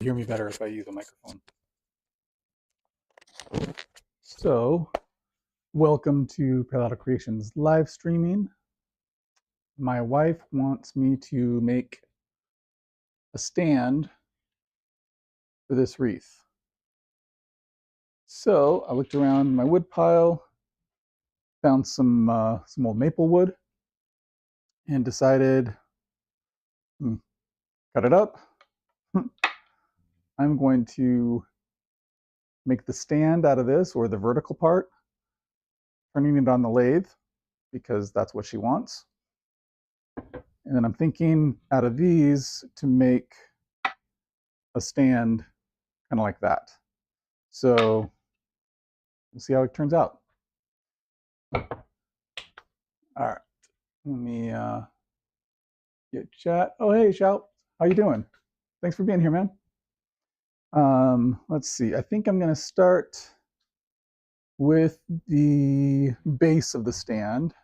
hear me better if I use a microphone. So, welcome to Pelado Creations live streaming. My wife wants me to make a stand for this wreath. So I looked around my wood pile, found some old maple wood, and decided, cut it up. I'm going to make the stand out of this, or the vertical part, turning it on the lathe because that's what she wants. And then I'm thinking out of these to make a stand kind of like that. So we'll see how it turns out. All right, let me get chat. Oh, hey, Shout, how you doing? Thanks for being here, man. Let's see, I think I'm gonna start with the base of the stand.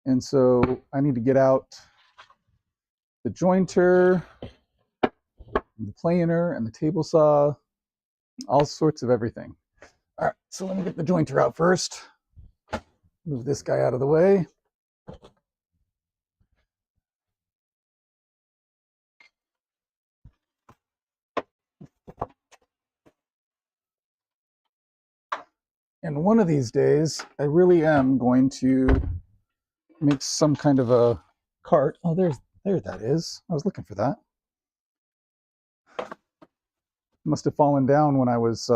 And so I need to get out the jointer, the planer, and the table saw, all sorts of everything. All right, so let me get the jointer out first. Move this guy out of the way. And one of these days, I really am going to make some kind of a cart. Oh, there that is. I was looking for that. Must have fallen down when I was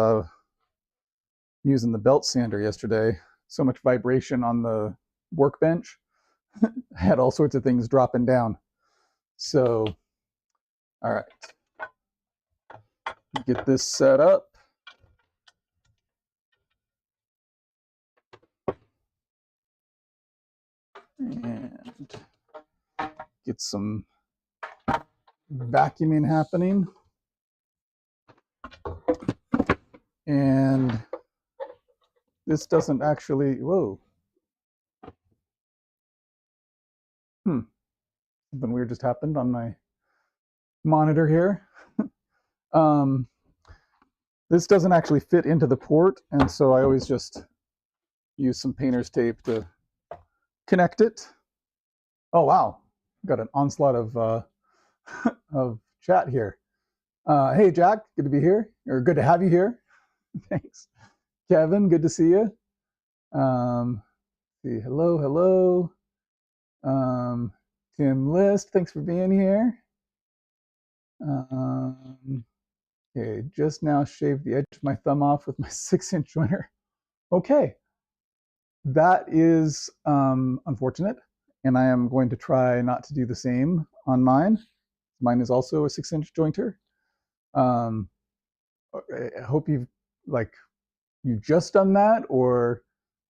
using the belt sander yesterday. So much vibration on the workbench. I had all sorts of things dropping down. So, all right. Get this set up. And get some vacuuming happening. And this doesn't actually, whoa. Something weird just happened on my monitor here. This doesn't actually fit into the port, and so I always just use some painter's tape to connect it. Oh wow, got an onslaught of of chat here. Hey Jack, good to be here, or good to have you here. Thanks. Kevin, good to see you. See, hello. Tim List, thanks for being here. Okay, just now shaved the edge of my thumb off with my 6-inch jointer. Okay, that is unfortunate, and I am going to try not to do the same on mine. Mine is also a 6-inch jointer. I hope you've just done that, or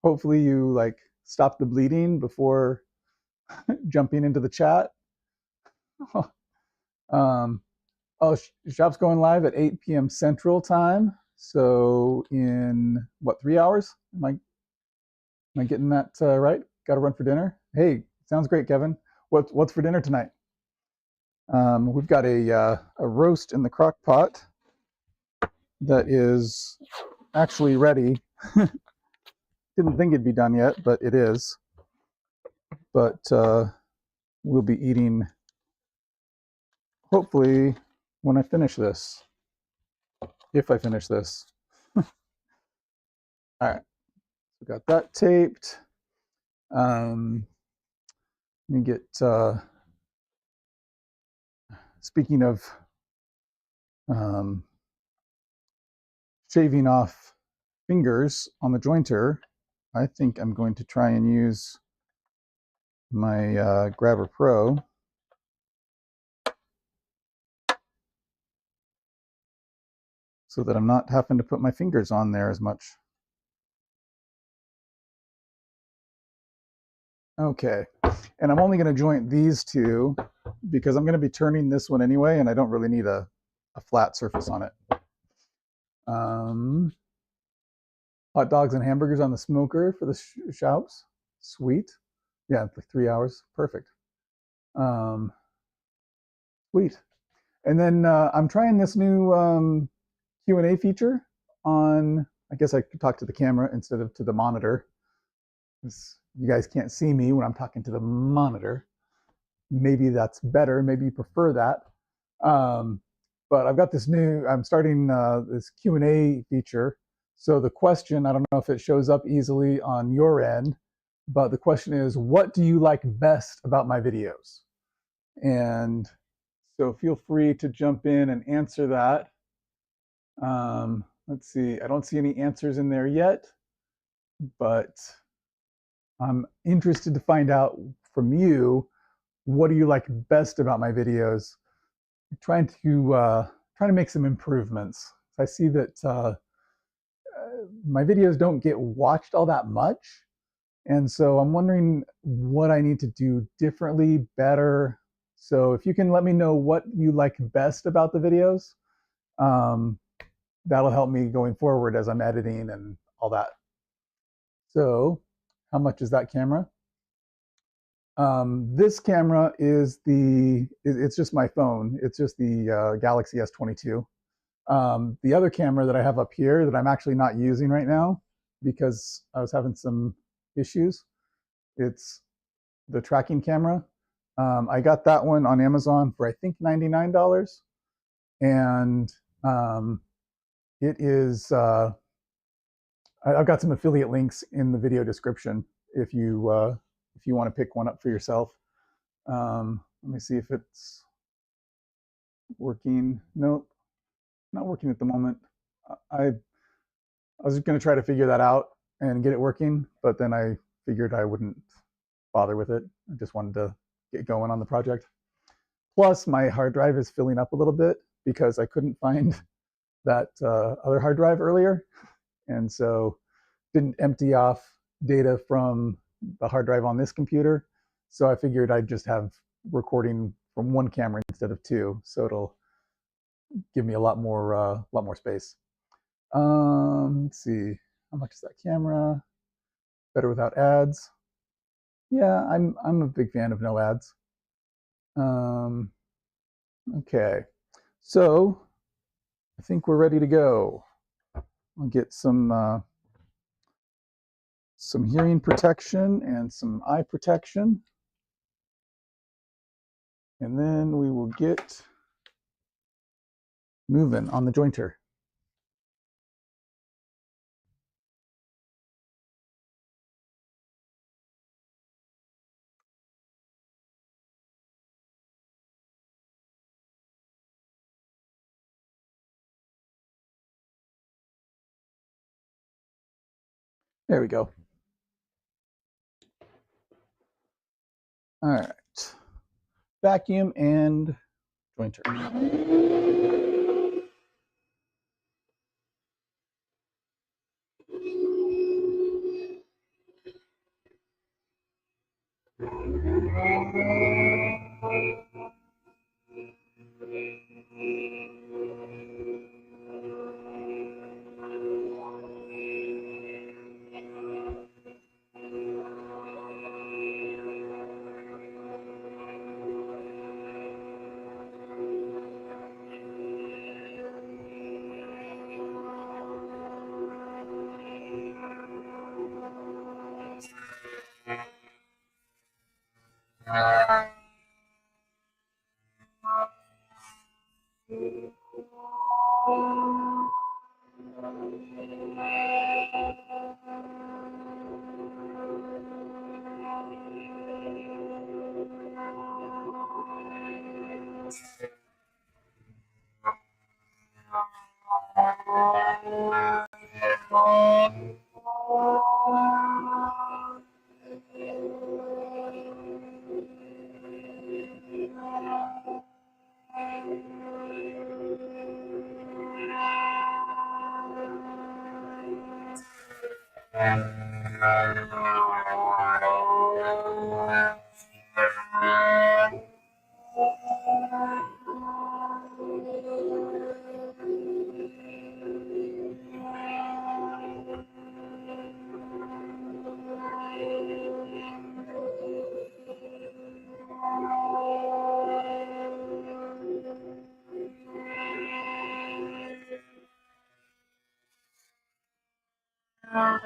hopefully you stopped the bleeding before jumping into the chat. Oh, shop's going live at 8 p.m. Central Time. So in what, 3 hours? Am I getting that right? Got to run for dinner. Hey, sounds great, Kevin. What's for dinner tonight? We've got a roast in the crock pot that is actually ready. Didn't think it'd be done yet, but it is. But we'll be eating hopefully when I finish this, if I finish this. All right, so got that taped. Let me get, speaking of shaving off fingers on the jointer, I think I'm going to try and use my Grabber Pro. So that I'm not having to put my fingers on there as much. Okay, and I'm only going to joint these two because I'm going to be turning this one anyway, and I don't really need a flat surface on it. Hot dogs and hamburgers on the smoker for the shops. Sweet. Yeah, like 3 hours. Perfect. Sweet. And then I'm trying this new Q&A feature on, I guess I could talk to the camera instead of to the monitor. You guys can't see me when I'm talking to the monitor. Maybe that's better. Maybe you prefer that. But I've got this new, I'm starting this Q&A feature. So the question, I don't know if it shows up easily on your end, but the question is, what do you like best about my videos? And so feel free to jump in and answer that. Let's see, I don't see any answers in there yet, but I'm interested to find out from you, what do you like best about my videos? I'm trying to make some improvements. I see that my videos don't get watched all that much, and so I'm wondering what I need to do differently, better. So if you can let me know what you like best about the videos, that'll help me going forward as I'm editing and all that. So how much is that camera? This camera is it's just my phone. It's just the Galaxy S22. The other camera that I have up here that I'm actually not using right now because I was having some issues, it's the tracking camera. I got that one on Amazon for I think $99, and it is. I've got some affiliate links in the video description if you want to pick one up for yourself. Let me see if it's working. Nope, not working at the moment. I was going to try to figure that out and get it working, but then I figured I wouldn't bother with it. I just wanted to get going on the project. Plus, my hard drive is filling up a little bit because I couldn't find that other hard drive earlier, and so didn't empty off data from the hard drive on this computer. So I figured I'd just have recording from one camera instead of two, so it'll give me a lot more space. Let's see, how much is that camera? Better without ads. Yeah, I'm a big fan of no ads. Okay, so I think we're ready to go. I'll get some hearing protection and some eye protection, and then we will get moving on the jointer. There we go. All right, vacuum and jointer. All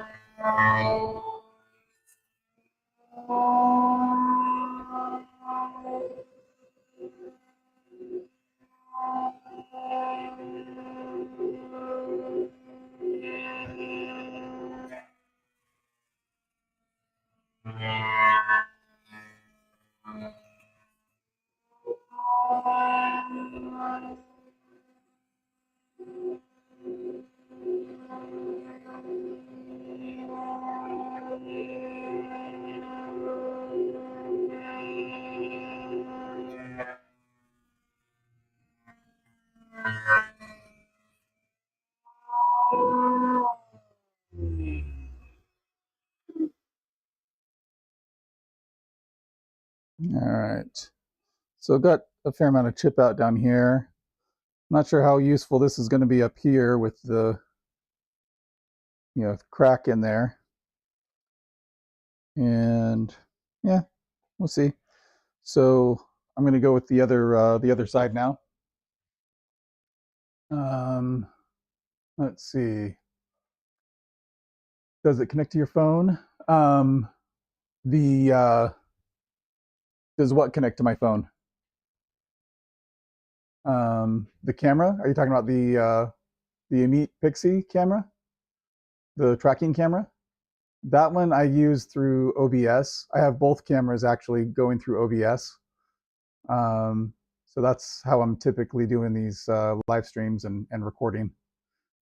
right. So I've got a fair amount of chip out down here. Not sure how useful this is going to be up here with the, crack in there. And yeah, we'll see. So I'm going to go with the other side now. Let's see. Does it connect to your phone? Does what connect to my phone? The camera? Are you talking about the Meet Pixie camera? The tracking camera? That one I use through OBS. I have both cameras actually going through OBS. So that's how I'm typically doing these live streams and recording.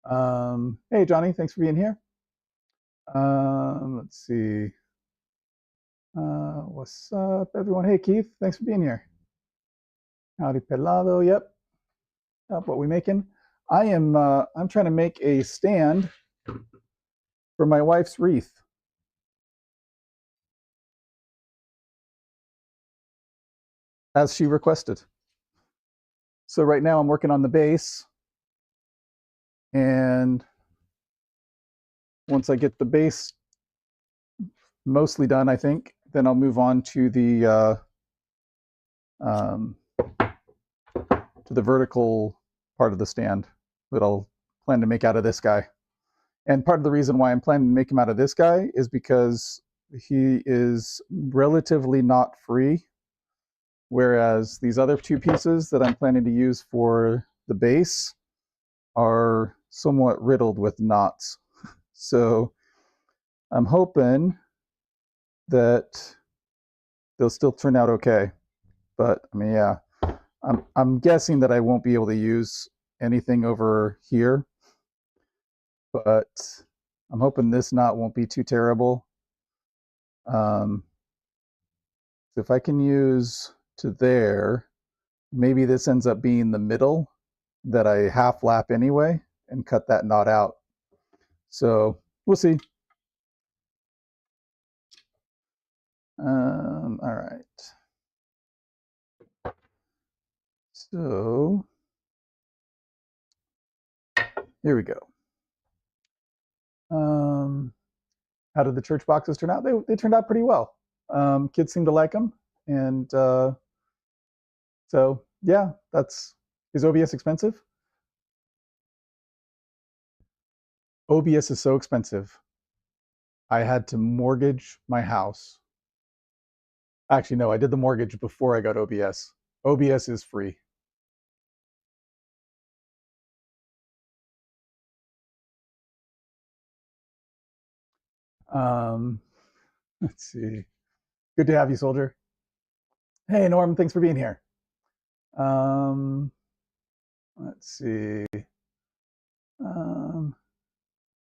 Hey, Johnny, thanks for being here. Let's see. What's up, everyone? Hey, Keith, thanks for being here. Howdy, Pelado. Yep. What we making? I'm trying to make a stand for my wife's wreath. As she requested. So right now I'm working on the base, and once I get the base mostly done, I think, then I'll move on to the vertical part of the stand that I'll plan to make out of this guy. And part of the reason why I'm planning to make him out of this guy is because he is relatively not free, whereas these other two pieces that I'm planning to use for the base are somewhat riddled with knots. So I'm hoping that they'll still turn out okay. But I mean, yeah, I'm guessing that I won't be able to use anything over here, but I'm hoping this knot won't be too terrible. So if I can use to there, maybe this ends up being the middle that I half lap anyway and cut that knot out. So we'll see. All right. So here we go. How did the church boxes turn out? They turned out pretty well. Kids seem to like them, and so yeah, is OBS expensive? OBS is so expensive. I had to mortgage my house. Actually, no, I did the mortgage before I got OBS. OBS is free. Let's see. Good to have you, soldier. Hey, Norm, thanks for being here. Let's see.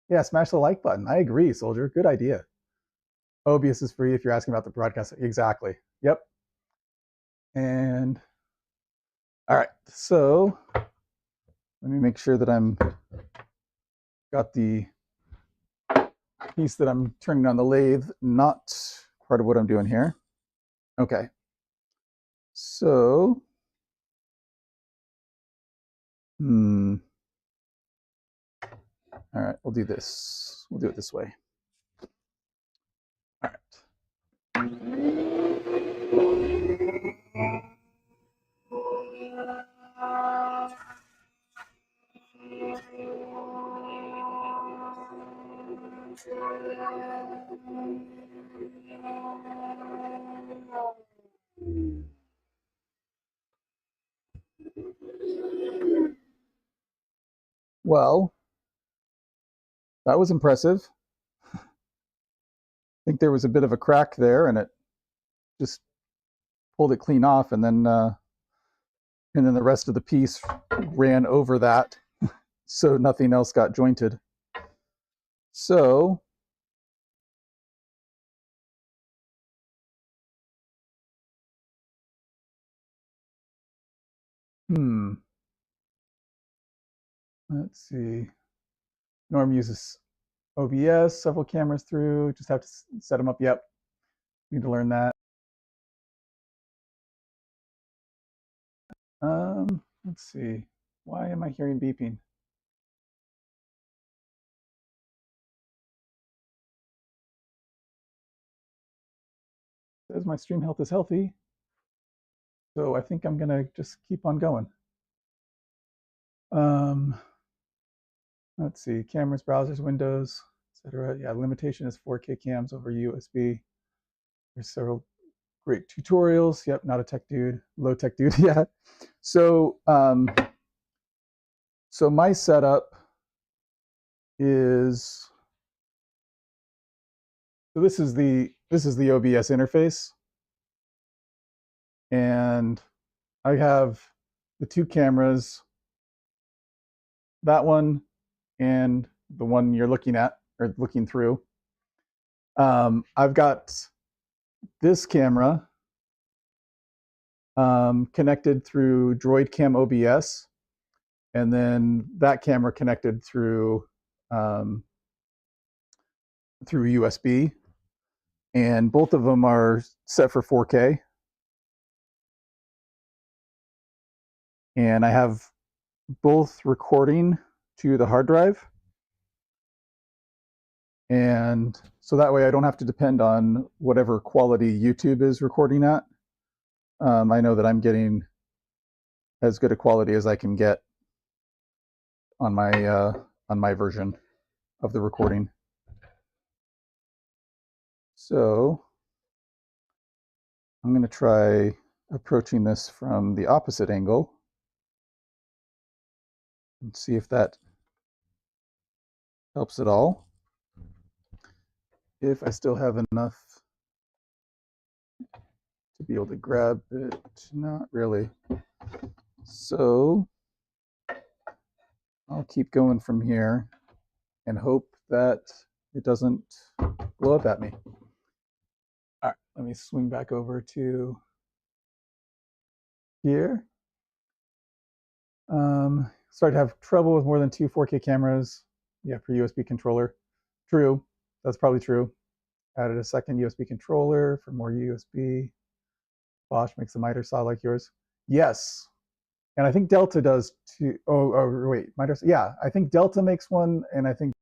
Yeah, smash the like button. I agree, soldier. Good idea. OBS is free if you're asking about the broadcast. Exactly. Yep. And all right, so let me make sure that I'm got the piece that I'm turning on the lathe, not part of what I'm doing here. Okay. So, all right, we'll do this. We'll do it this way. All right. Well, that was impressive. I think there was a bit of a crack there, and it just pulled it clean off, and then the rest of the piece ran over that, so nothing else got jointed. So let's see. Norm uses OBS, several cameras through. Just have to set them up. Yep, need to learn that. Let's see. Why am I hearing beeping? It says my stream health is healthy, so I think I'm gonna just keep on going. Let's see. Cameras, browsers, windows, etc. Yeah, limitation is 4K cams over USB. There's several great tutorials. Yep, not a tech dude, low tech dude. Yeah. So, so my setup is, so this is the OBS interface, and I have the two cameras, that one and the one you're looking at or looking through. I've got this camera connected through Droid Cam OBS, and then that camera connected through USB, and both of them are set for 4K. And I have both recording to the hard drive, and so that way I don't have to depend on whatever quality YouTube is recording at. I know that I'm getting as good a quality as I can get on my version of the recording. So I'm going to try approaching this from the opposite angle and see if that helps at all. If I still have enough to be able to grab it, not really. So I'll keep going from here and hope that it doesn't blow up at me. All right, let me swing back over to here. Start to have trouble with more than 2 4K cameras. Yeah, per USB controller. True, that's probably true. Added a second USB controller for more USB. Bosch makes a miter saw like yours. Yes, and I think Delta does too. Oh wait, miter. Yeah, I think Delta makes one, and I think.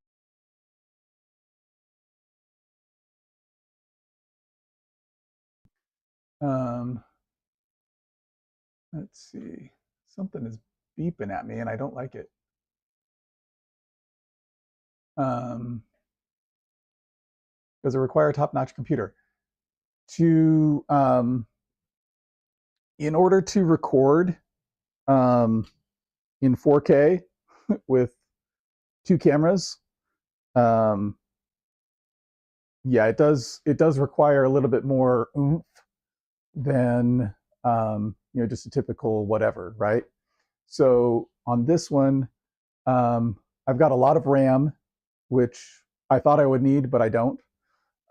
Let's see. Something is beeping at me, and I don't like it. Does it require a top-notch computer? To in order to record in 4K with 2 cameras, yeah, it does require a little bit more oomph than just a typical whatever, right? So on this one, I've got a lot of RAM, which I thought I would need, but I don't.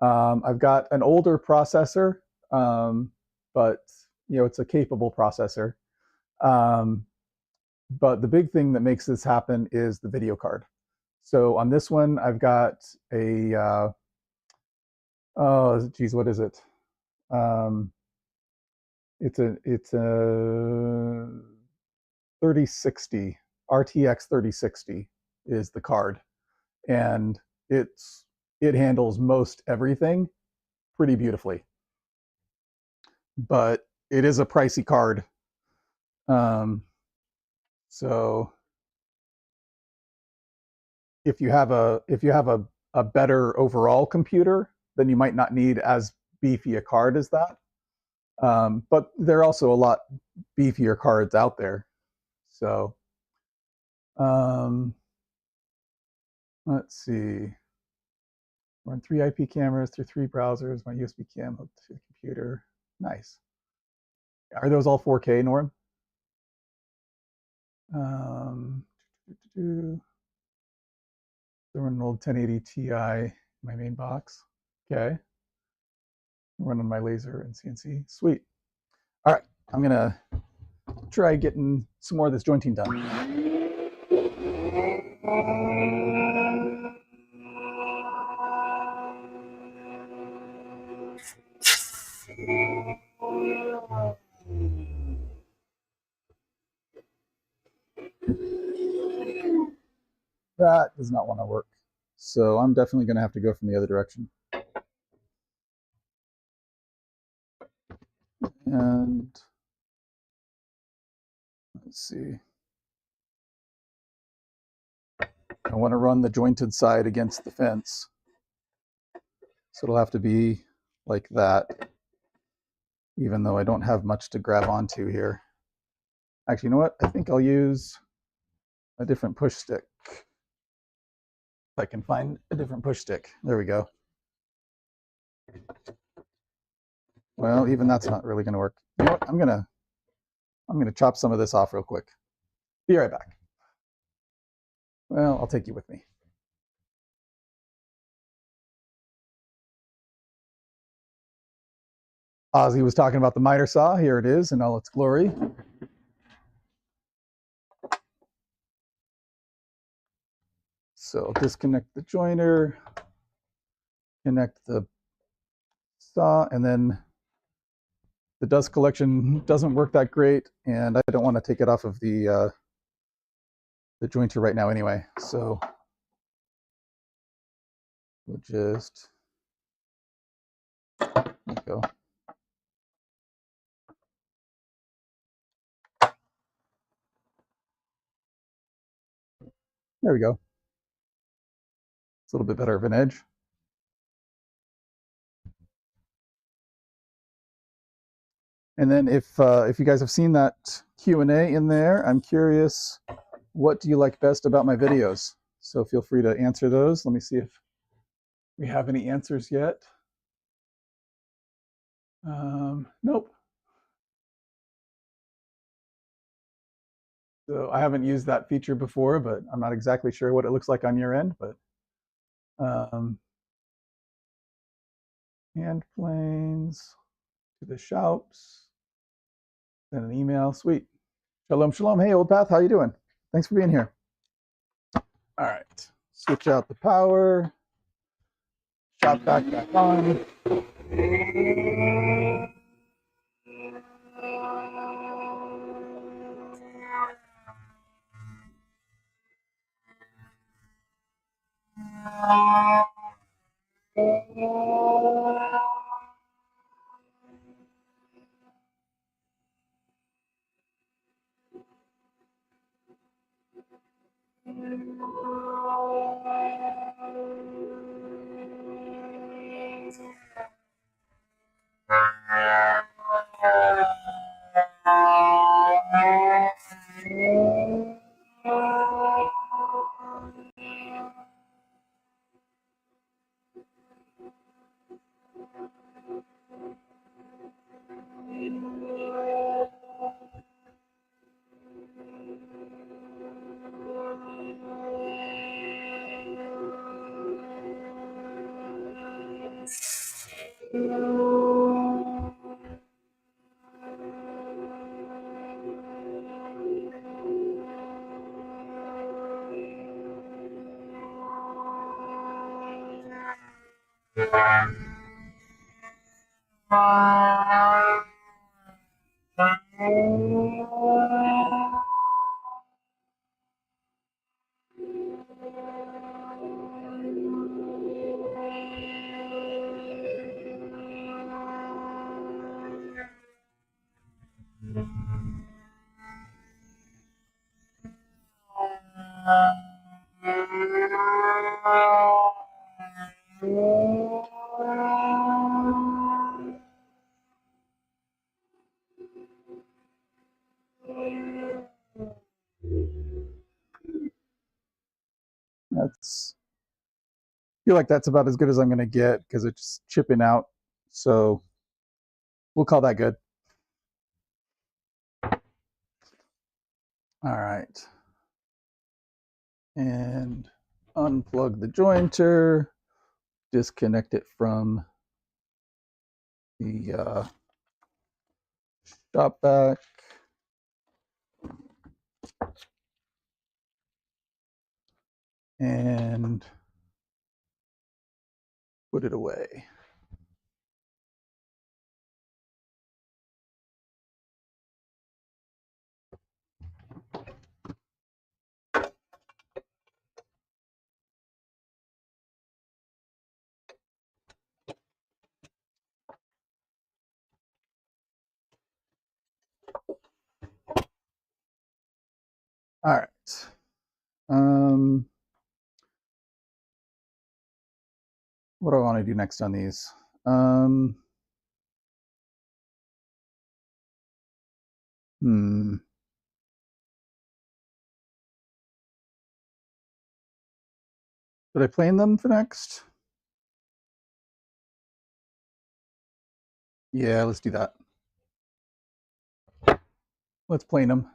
I've got an older processor, but it's a capable processor. But the big thing that makes this happen is the video card. So on this one, I've got a oh geez, what is it? It's a 3060 RTX 3060 is the card, and it handles most everything pretty beautifully. But it is a pricey card. So if you have a a better overall computer, then you might not need as beefy a card as that. But there are also a lot beefier cards out there. So let's see. Run 3 IP cameras through 3 browsers. My USB cam hooked to the computer. Nice. Are those all 4K, Norm? So run an old 1080 Ti in my main box. Okay. Running my laser and CNC. Sweet. All right. I'm going to try getting some more of this jointing done. That does not want to work. So I'm definitely going to have to go from the other direction. And let's see. I want to run the jointed side against the fence. So it'll have to be like that, even though I don't have much to grab onto here. Actually, you know what? I think I'll use a different push stick. If I can find a different push stick. There we go. Well, even that's not really going to work. You know what? I'm gonna chop some of this off real quick. Be right back. Well, I'll take you with me. Ozzy was talking about the miter saw. Here it is in all its glory. So disconnect the joiner, connect the saw, and then the dust collection doesn't work that great, and I don't want to take it off of the jointer right now anyway. So we'll just go. There we go. It's a little bit better of an edge. And then if you guys have seen that Q&A in there, I'm curious, what do you like best about my videos? So feel free to answer those. Let me see if we have any answers yet. Nope. So I haven't used that feature before, but I'm not exactly sure what it looks like on your end. But hand planes to the shouts, send an email. Sweet. Shalom, shalom. Hey, Old Path, how you doing? Thanks for being here. All right, switch out the power. Shop back on. feel like that's about as good as I'm going to get because it's chipping out. So we'll call that good. All right. And unplug the jointer, disconnect it from the shop vac. And put it away. All right. What do I want to do next on these? Did I plane them for next? Yeah, let's do that. Let's plane them.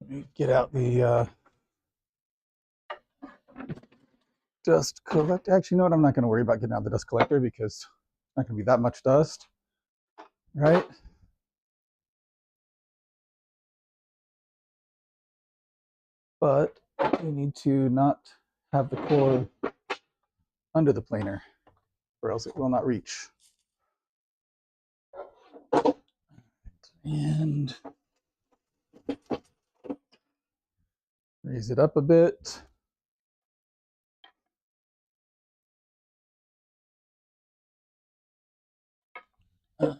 Let me get out the dust collector. Actually, you know what? I'm not going to worry about getting out the dust collector because it's not going to be that much dust, right? But we need to not have the core under the planer or else it will not reach. And raise it up a bit. All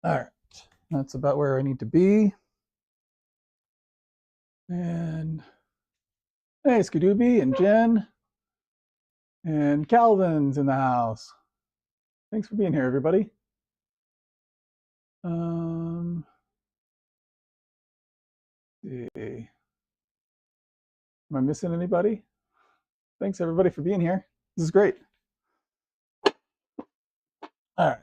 right, that's about where I need to be. And hey, Skadooby and Jen and Calvin's in the house. Thanks for being here, everybody. Am I missing anybody? Thanks everybody for being here. This is great. All right.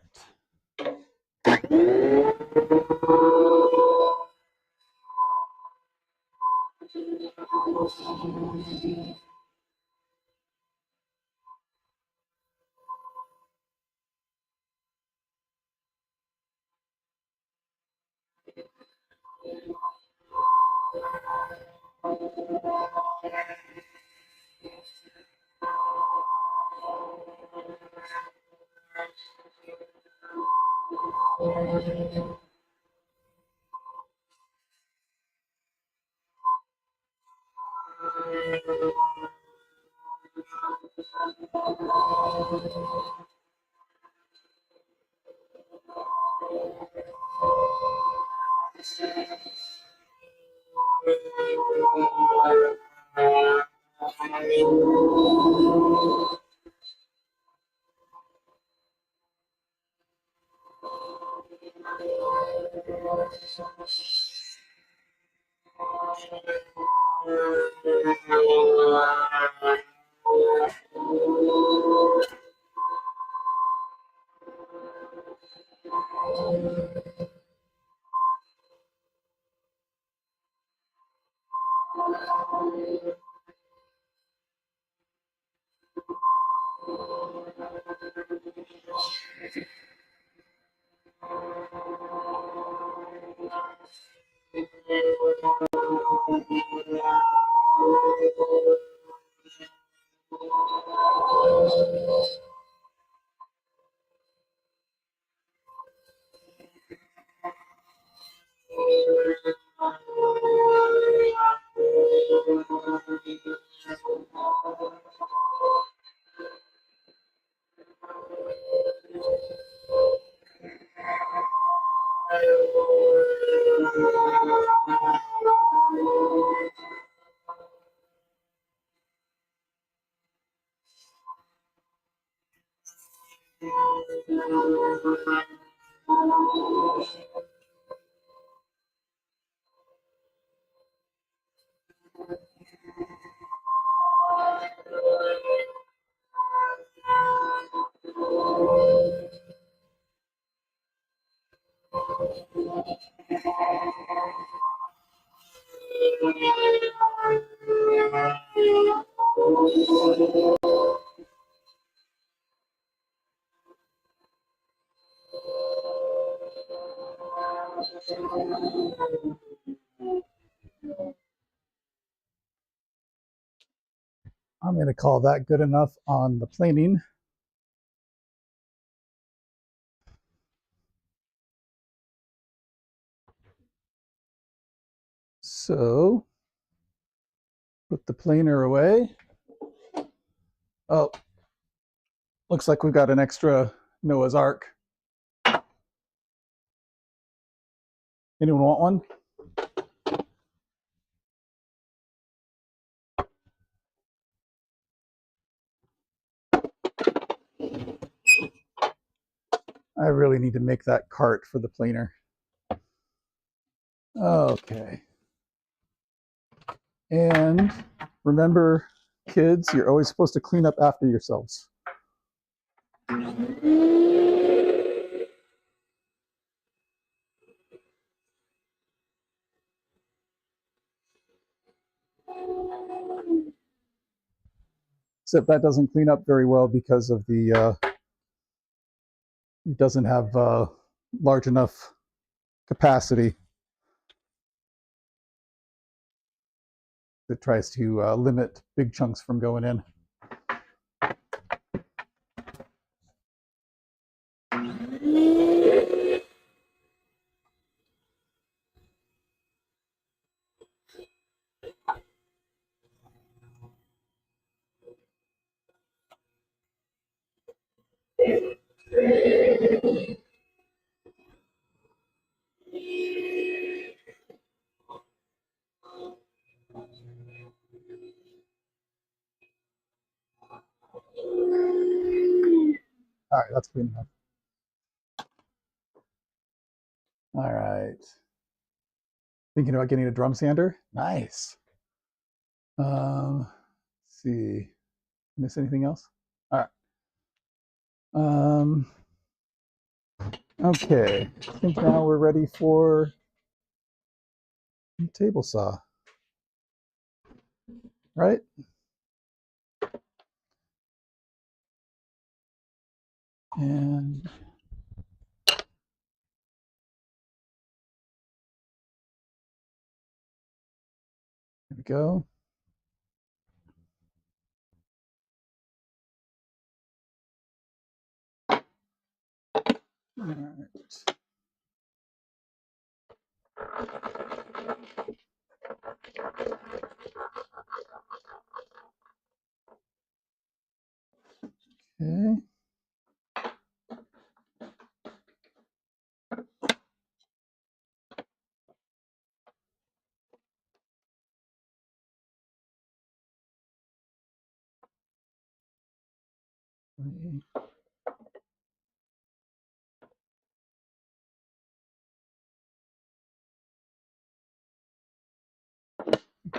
I'm going to call that good enough on the planing. So put the planer away. Oh, looks like we've got an extra Noah's Ark. Anyone want one? I really need to make that cart for the planer. Okay. And remember, kids, you're always supposed to clean up after yourselves. Except that doesn't clean up very well because of the, it doesn't have large enough capacity. It tries to limit big chunks from going in. All right, that's clean enough. All right. Thinking about getting a drum sander? Nice. Let's see. Miss anything else? All right. Okay. I think now we're ready for the table saw. Right? And there we go. All right. Okay.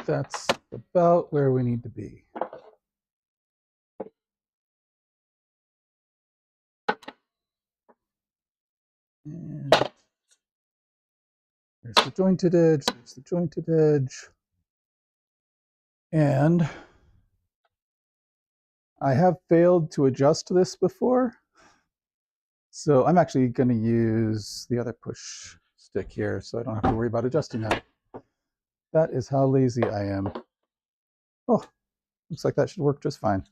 That's about where we need to be. And there's the jointed edge, there's the jointed edge. And I have failed to adjust this before. So I'm actually going to use the other push stick here so I don't have to worry about adjusting that. That is how lazy I am. Oh, looks like that should work just fine.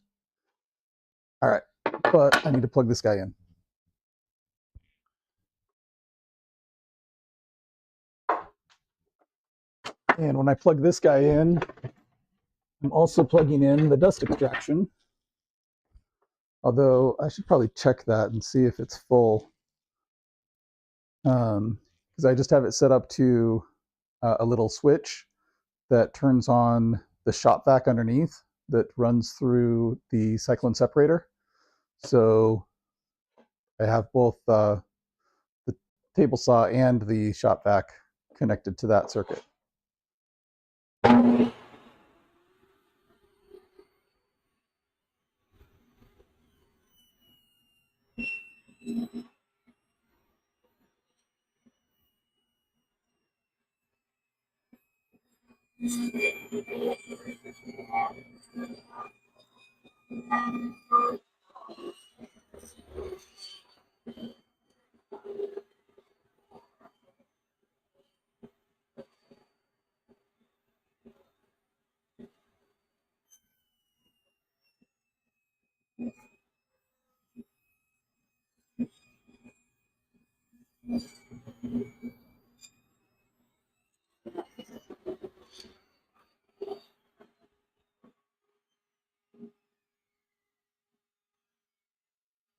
All right, but I need to plug this guy in. And when I plug this guy in, I'm also plugging in the dust extraction. Although I should probably check that and see if it's full. Because because I just have it set up to a little switch that turns on the shop vac underneath that runs through the cyclone separator. So I have both the table saw and the shop vac connected to that circuit.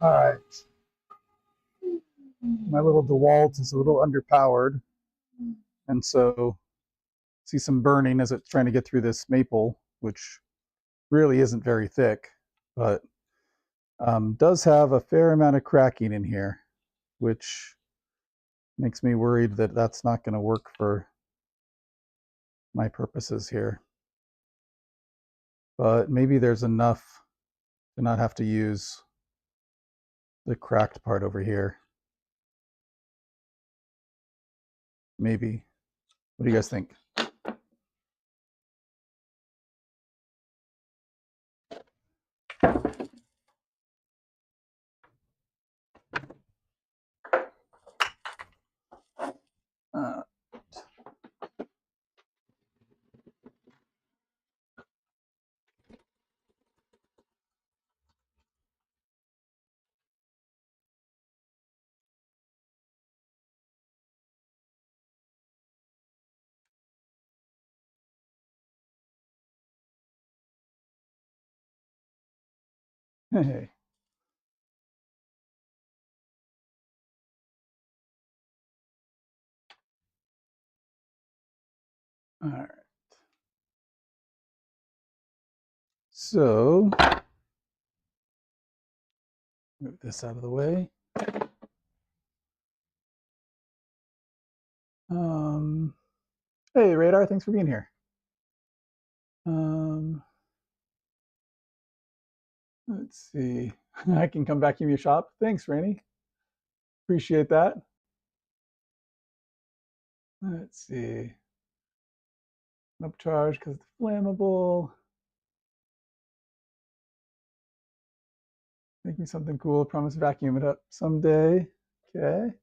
All right. My little DeWalt is a little underpowered, and so see some burning as it's trying to get through this maple, which really isn't very thick, but does have a fair amount of cracking in here, which makes me worried that that's not going to work for my purposes here. But maybe there's enough to not have to use the cracked part over here. Maybe. What do you guys think? Hey. All right. So, move this out of the way. Hey, Radar, thanks for being here. Let's see. I can come vacuum your shop. Thanks, Rainey. Appreciate that. Let's see. Upcharge because it's flammable. Make me something cool. Promise vacuum it up someday. Okay.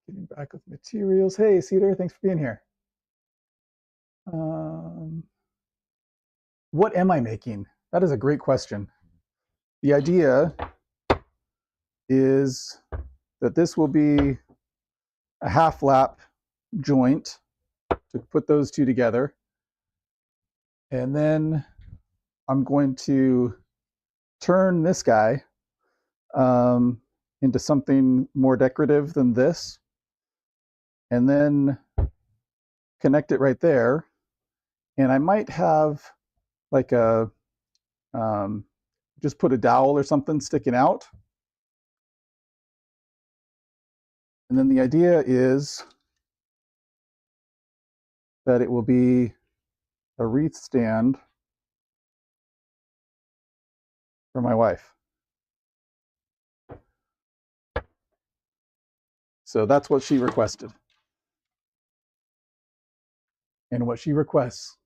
Getting back with materials. Hey, Cedar, thanks for being here. What am I making? That is a great question. The idea is that this will be a half lap joint to put those two together. And then I'm going to turn this guy into something more decorative than this, and then connect it right there. And I might have like a, just put a dowel or something sticking out. And then the idea is that it will be a wreath stand for my wife. So that's what she requested. And what she requests,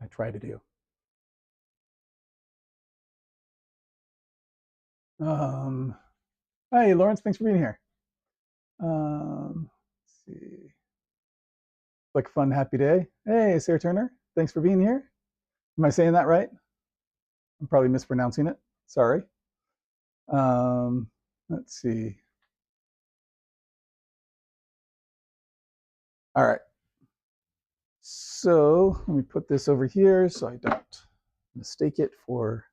I try to do. Hey, Lawrence, thanks for being here. Let's see. Like a fun, happy day. Hey, Sarah Turner, thanks for being here. Am I saying that right? I'm probably mispronouncing it. Sorry. Let's see. All right. So let me put this over here so I don't mistake it for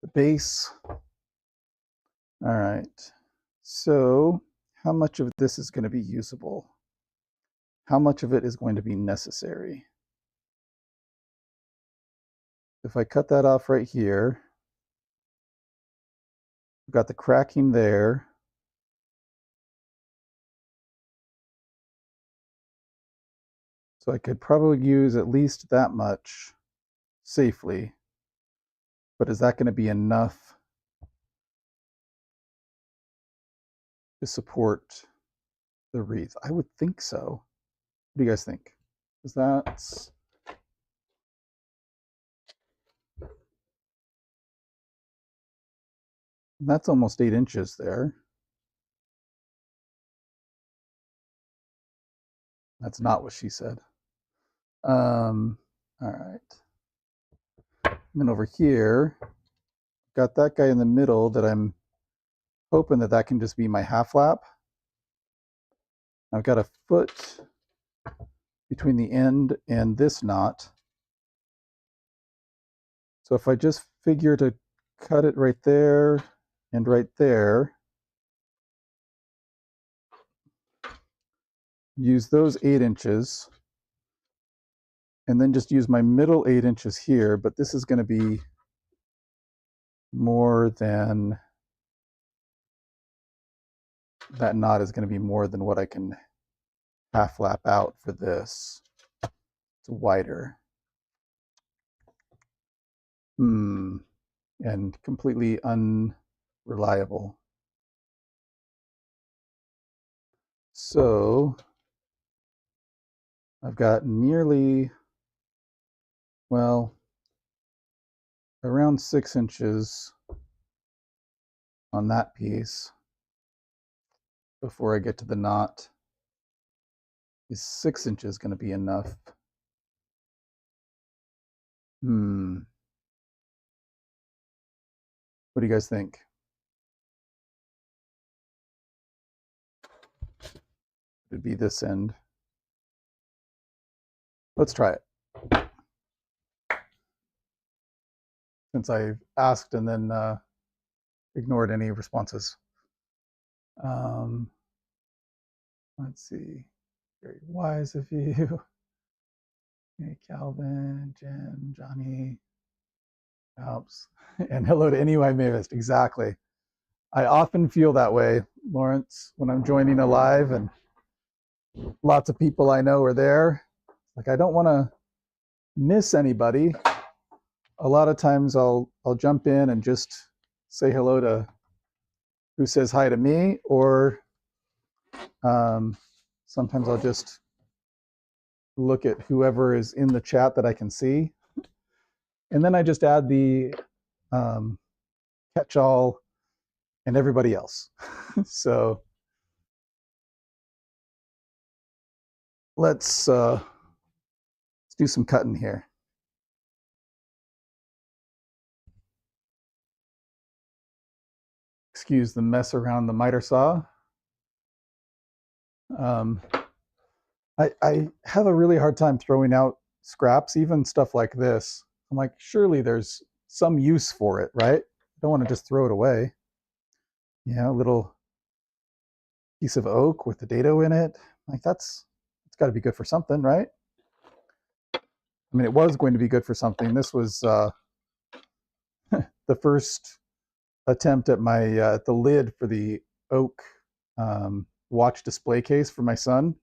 the base. All right. So how much of this is going to be usable? How much of it is going to be necessary? If I cut that off right here, I've got the cracking there. So I could probably use at least that much safely. But is that going to be enough to support the wreath? I would think so. What do you guys think? Because that's almost 8 inches there. That's not what she said. All right. And then over here, got that guy in the middle that I'm hoping that can just be my half lap. I've got a foot between the end and this knot. So if I just figure to cut it right there and right there, use those 8 inches, and then just use my middle 8 inches here, but this is going to be more than, that knot is going to be more than what I can half lap out for this. It's wider. And completely unreliable. So I've got nearly, well, around 6 inches on that piece before I get to the knot. Is 6 inches going to be enough? What do you guys think? It'd be this end. Let's try it. Since I asked and then ignored any responses. Let's see. Very wise of you. Hey, Calvin, Jen, Johnny. Helps. And hello to anyone I may have missed. Exactly. I often feel that way, Lawrence, when I'm joining a live and lots of people I know are there. Like, I don't want to miss anybody. A lot of times I'll jump in and just say hello to who says hi to me, or sometimes I'll just look at whoever is in the chat that I can see. And then I just add the catch-all and everybody else. So let's do some cutting here. Excuse the mess around the miter saw. I have a really hard time throwing out scraps, even stuff like this. I'm like, surely there's some use for it, right? I don't want to just throw it away. Yeah, a little piece of oak with the dado in it. Like, it's got to be good for something, right? I mean, it was going to be good for something. This was the first attempt at my the lid for the oak watch display case for my son.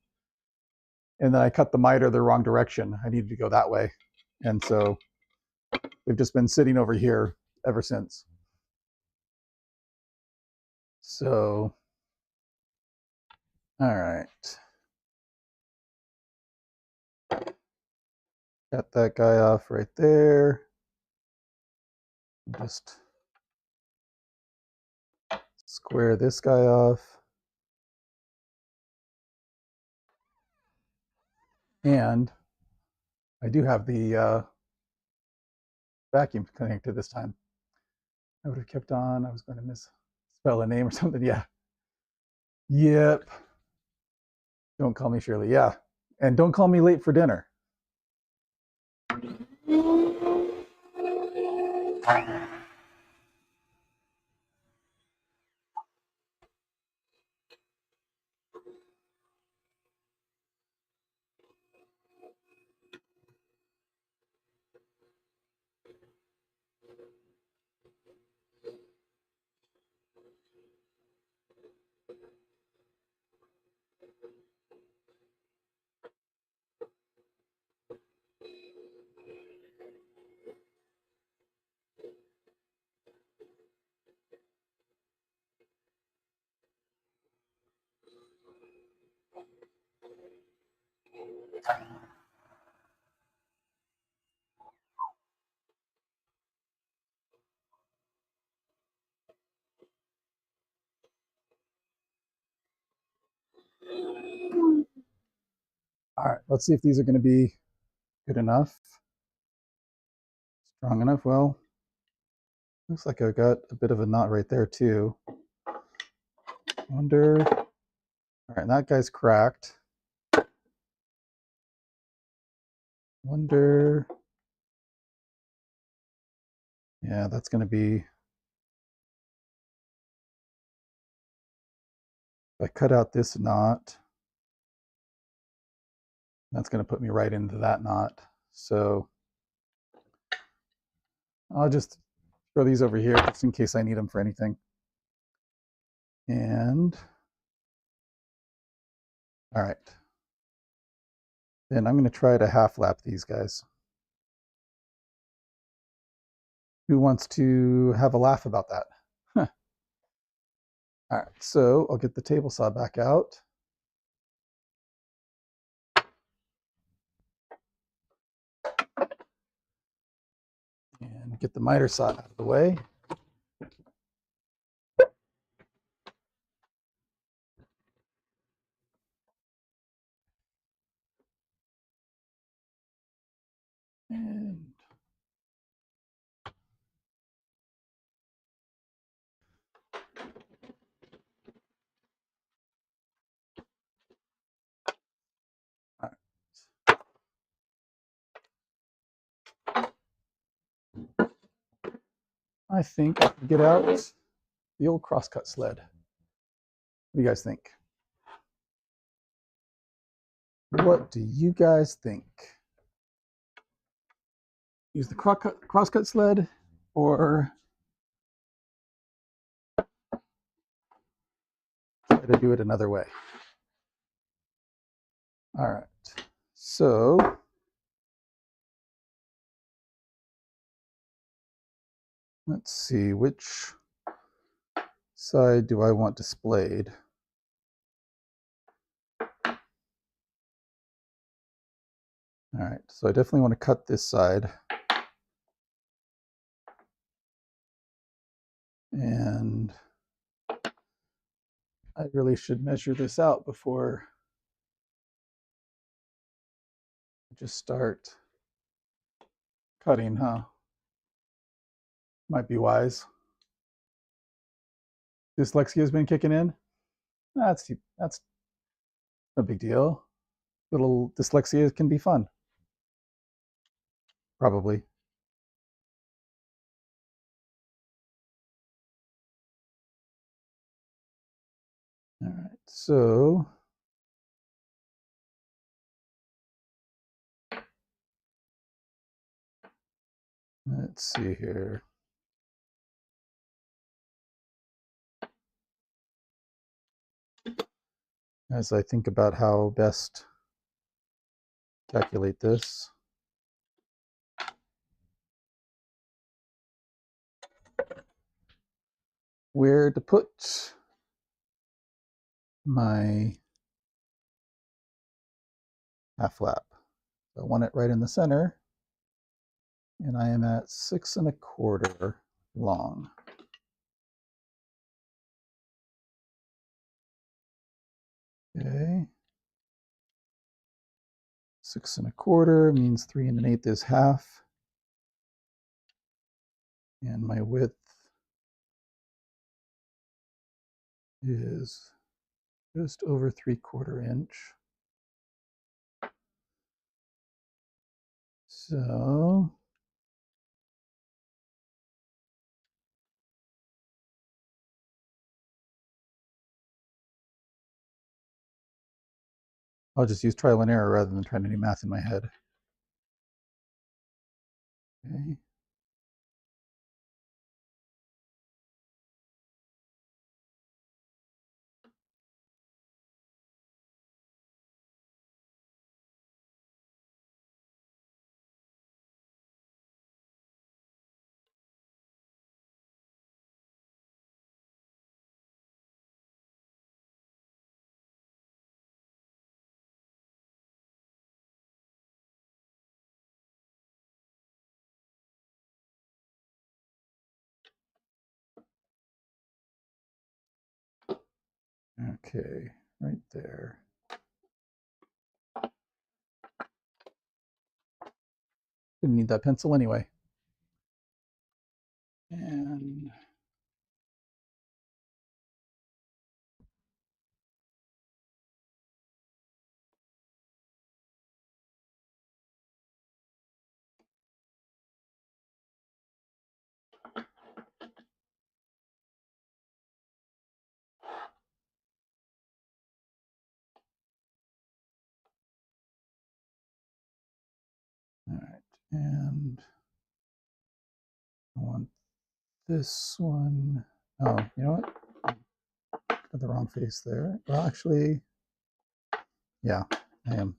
And then I cut the miter the wrong direction. I needed to go that way. And so they've just been sitting over here ever since. So, all right. Got that guy off right there. Just square this guy off. And I do have the vacuum connected this time. I would have kept on. I was going to misspell a name or something. Yeah. Yep. Don't call me Shirley. Yeah. And don't call me late for dinner. All right, let's see if these are going to be good enough, strong enough. Well, looks like I got a bit of a knot right there too. Wonder. All right, that guy's cracked. Wonder. Yeah, that's going to be. If I cut out this knot, that's going to put me right into that knot. So I'll just throw these over here just in case I need them for anything. And all right. Then I'm going to try to half lap these guys. Who wants to have a laugh about that? All right, so I'll get the table saw back out. And get the miter saw out of the way. And all right. I think I can get out the old crosscut sled. What do you guys think? What do you guys think? Use the crosscut sled or try to do it another way? All right, so let's see, which side do I want displayed? All right, so I definitely want to cut this side. And I really should measure this out before I just start cutting, huh? Might be wise. Dyslexia has been kicking in. That's no big deal. Little dyslexia can be fun. Probably. All right, so let's see here. As I think about how best calculate this. Where to put my half lap. So I want it right in the center, and I am at 6 1/4 long. Okay. 6 1/4 means 3 1/8 is half. And my width is just over 3/4 inch. So I'll just use trial and error rather than trying to do math in my head. Okay. Okay, right there. Didn't need that pencil anyway. And all right, and I want this one. Oh, you know what? Got the wrong face there. Well, actually, yeah, I am.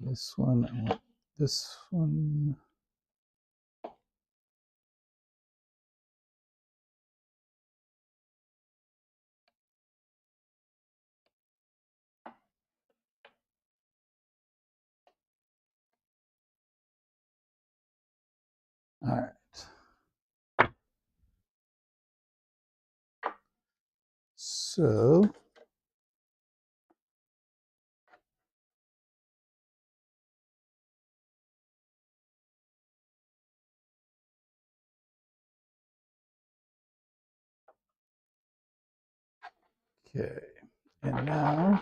This one, I want this one. All right. So okay, and now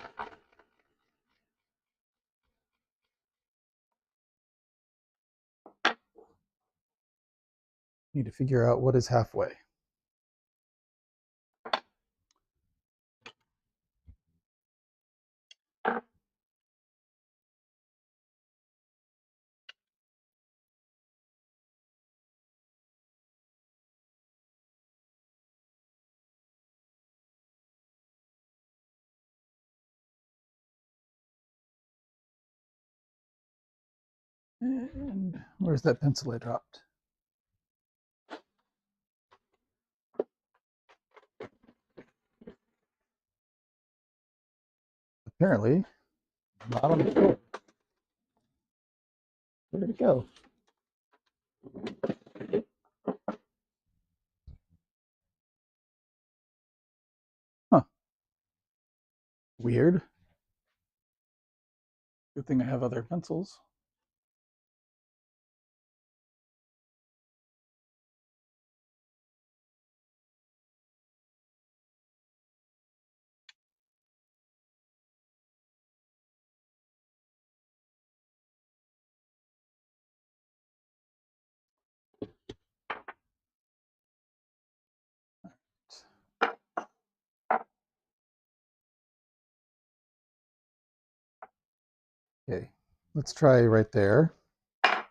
need to figure out what is halfway. And where's that pencil I dropped? Apparently, not on the floor. Where did it go? Huh. Weird. Good thing I have other pencils. Okay, let's try right there. I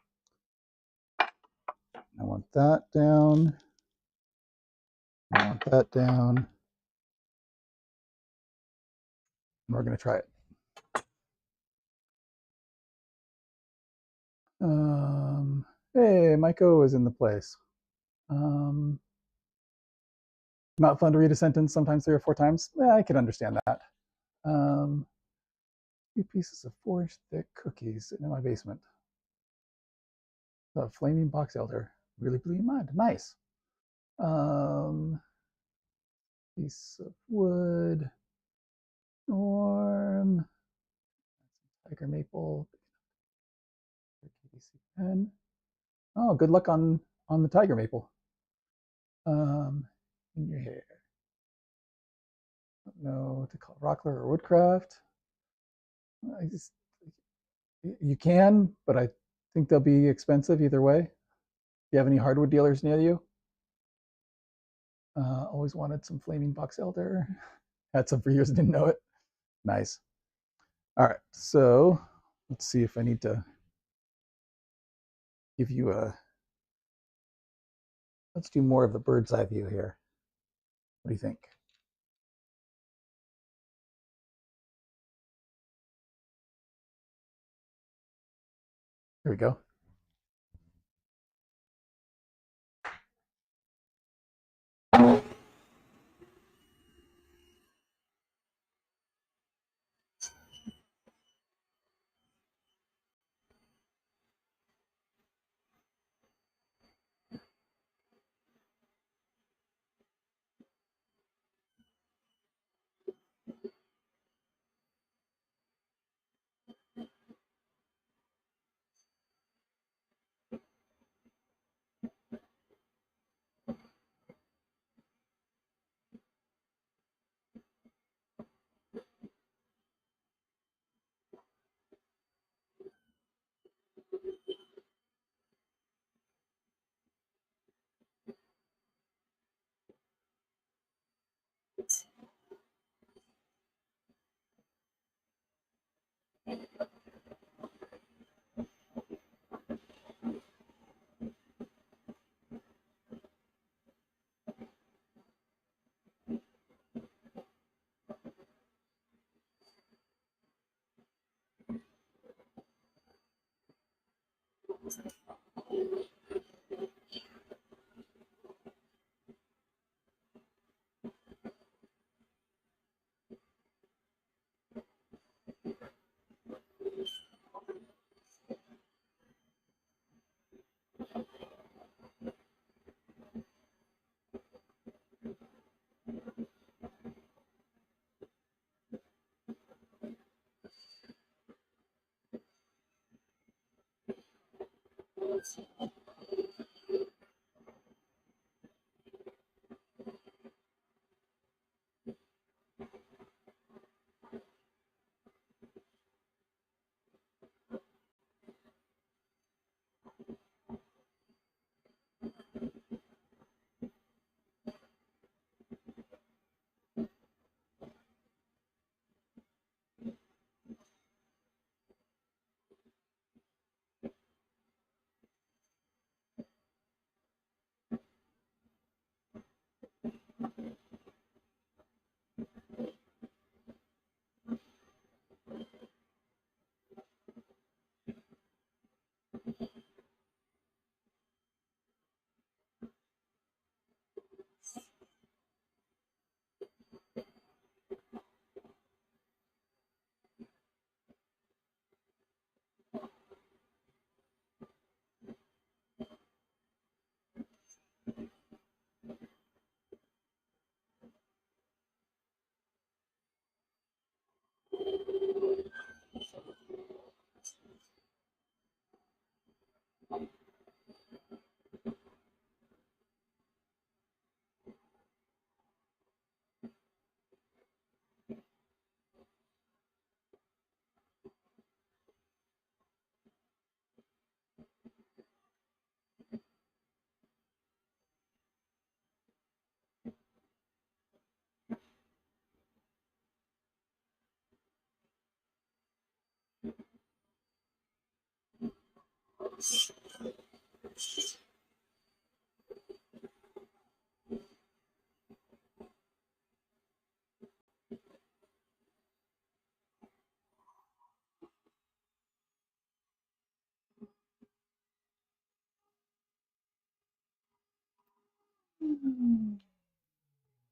want that down. I want that down. And we're going to try it. Hey, Maiko is in the place. Not fun to read a sentence sometimes 3 or 4 times. I can understand that. 2 pieces of 4-inch thick cookies in my basement. A flaming box elder. Really blew your mind. Nice. Piece of wood. Norm. Tiger maple. KBC pen. Oh, good luck on the tiger maple. In your hair. Don't know what to call it, Rockler or Woodcraft. You can, but I think they'll be expensive either way. Do you have any hardwood dealers near you? Always wanted some flaming box elder. Had some for years, didn't know it. Nice. All right, so let's see if I need to give you a. Let's do more of the bird's eye view here. What do you think? Here we go.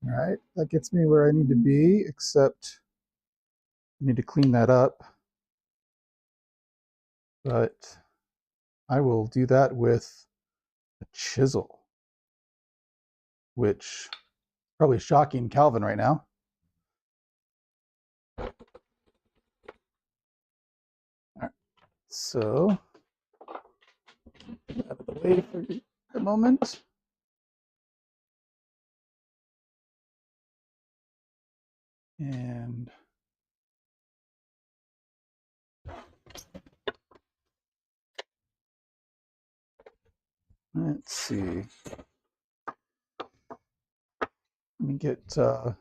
All right, that gets me where I need to be, except I need to clean that up. But I will do that with a chisel, which is probably shocking Calvin right now. All right, so out of the way for the moment. And let's see. Let me get a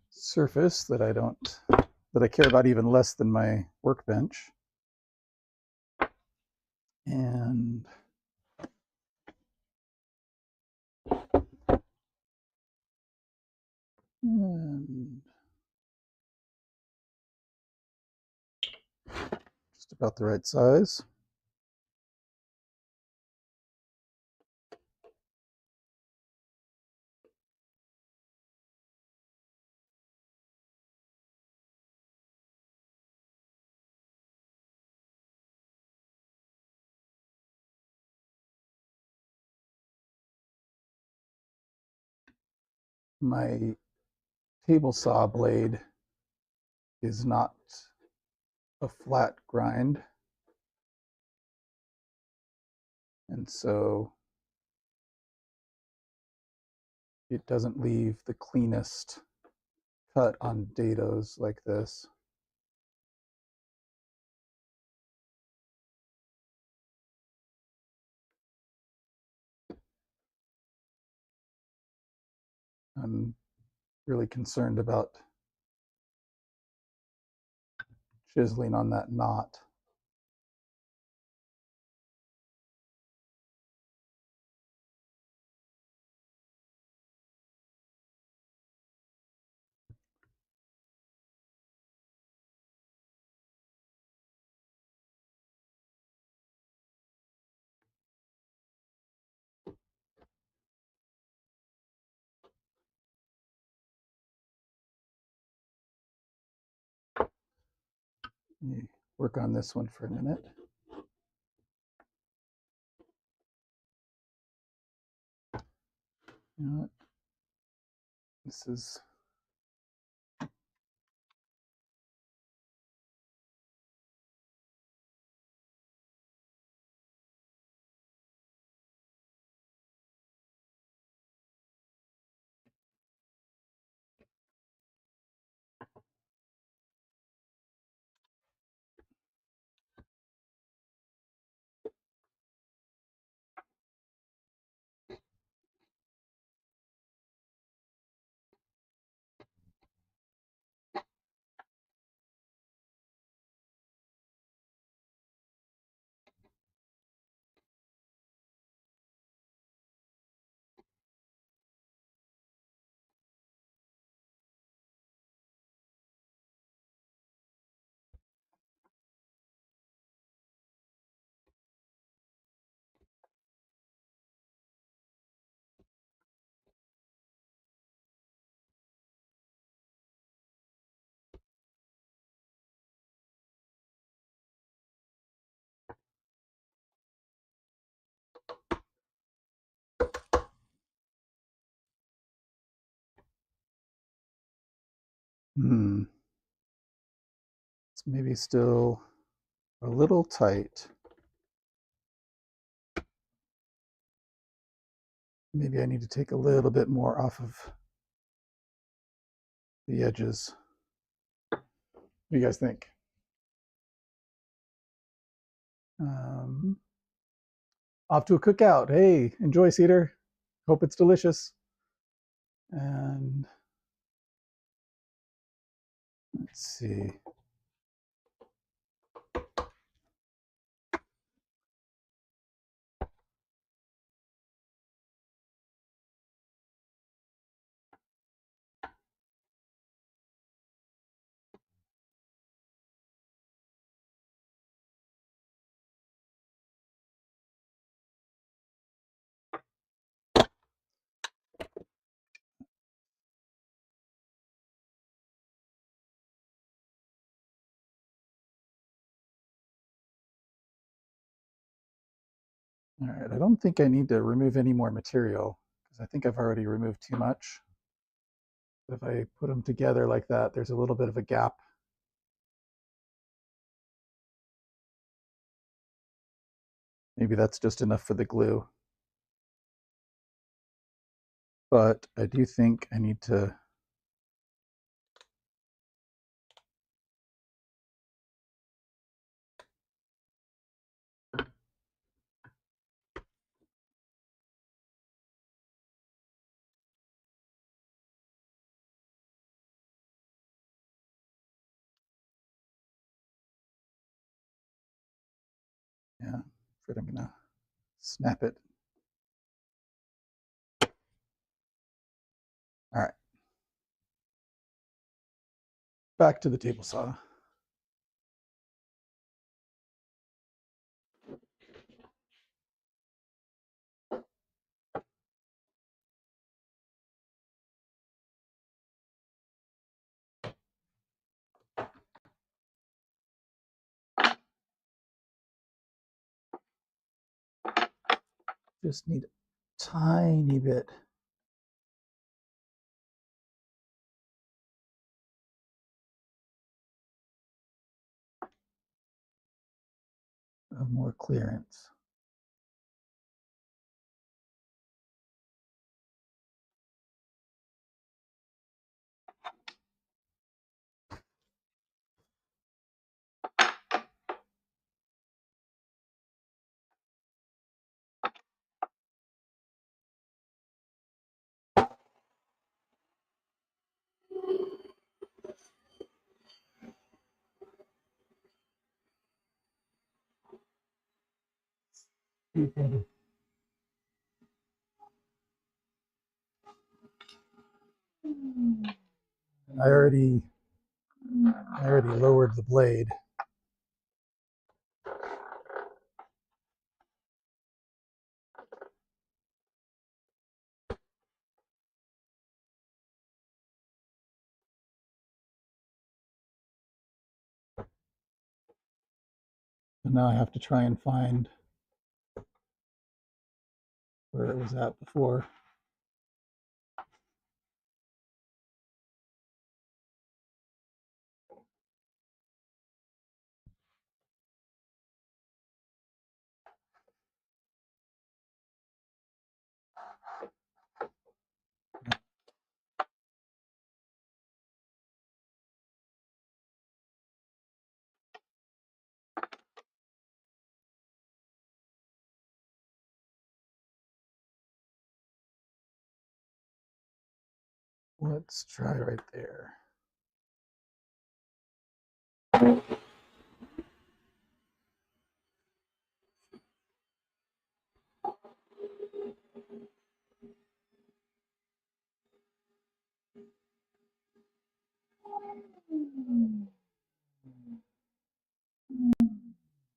surface that I care about even less than my workbench. And just about the right size. My table saw blade is not a flat grind, and so it doesn't leave the cleanest cut on dados like this. I'm really concerned about chiseling on that knot. Let me work on this one for a minute. You know what? This is It's maybe still a little tight. Maybe I need to take a little bit more off of the edges. What do you guys think? Off to a cookout. Hey, enjoy, Cedar. Hope it's delicious. And let's see. All right, I don't think I need to remove any more material because I think I've already removed too much. If I put them together like that, there's a little bit of a gap. Maybe that's just enough for the glue. But I do think I need to yeah, I'm gonna snap it. All right. Back to the table saw. Just need a tiny bit. Of more clearance. I already lowered the blade. So now I have to try and find where it was at before. Let's try right there.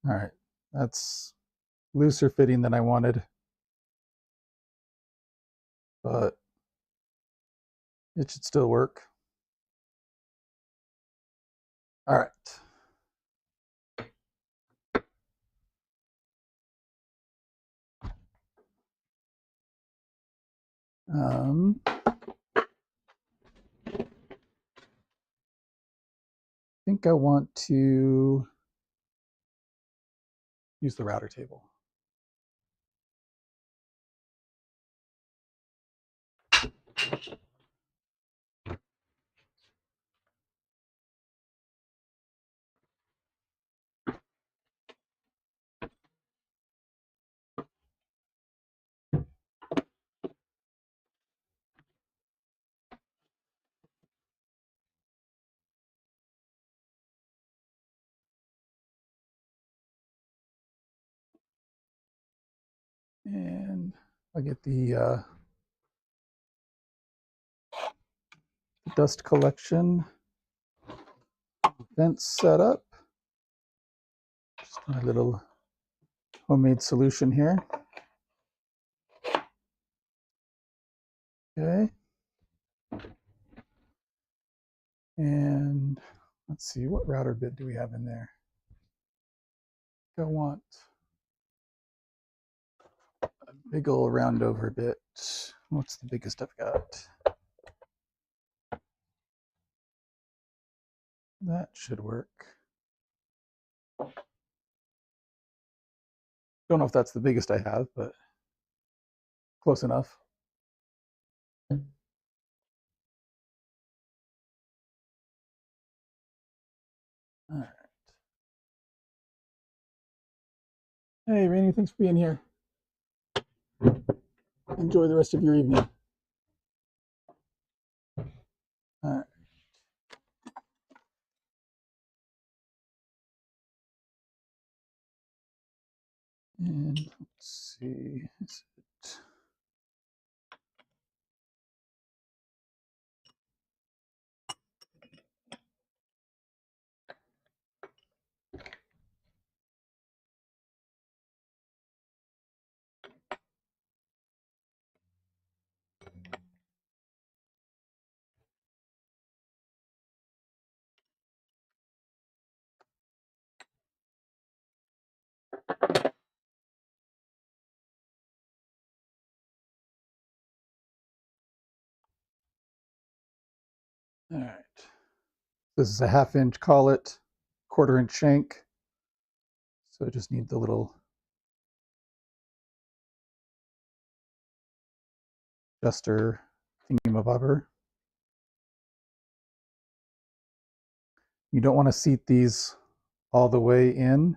All right, that's looser fitting than I wanted, but it should still work. All right. I think I want to use the router table. And I'll get the dust collection vents set up. Just my little homemade solution here. Okay. And let's see, what router bit do we have in there? I want a big old round over bit. What's the biggest I've got? That should work. Don't know if that's the biggest I have, but close enough. All right. Hey, Rainey, thanks for being here. Enjoy the rest of your evening. All right. And let's see. Is it... All right. This is a 1/2 inch collet, 1/4 inch shank. So I just need the little adjuster thingamabobber. You don't want to seat these all the way in.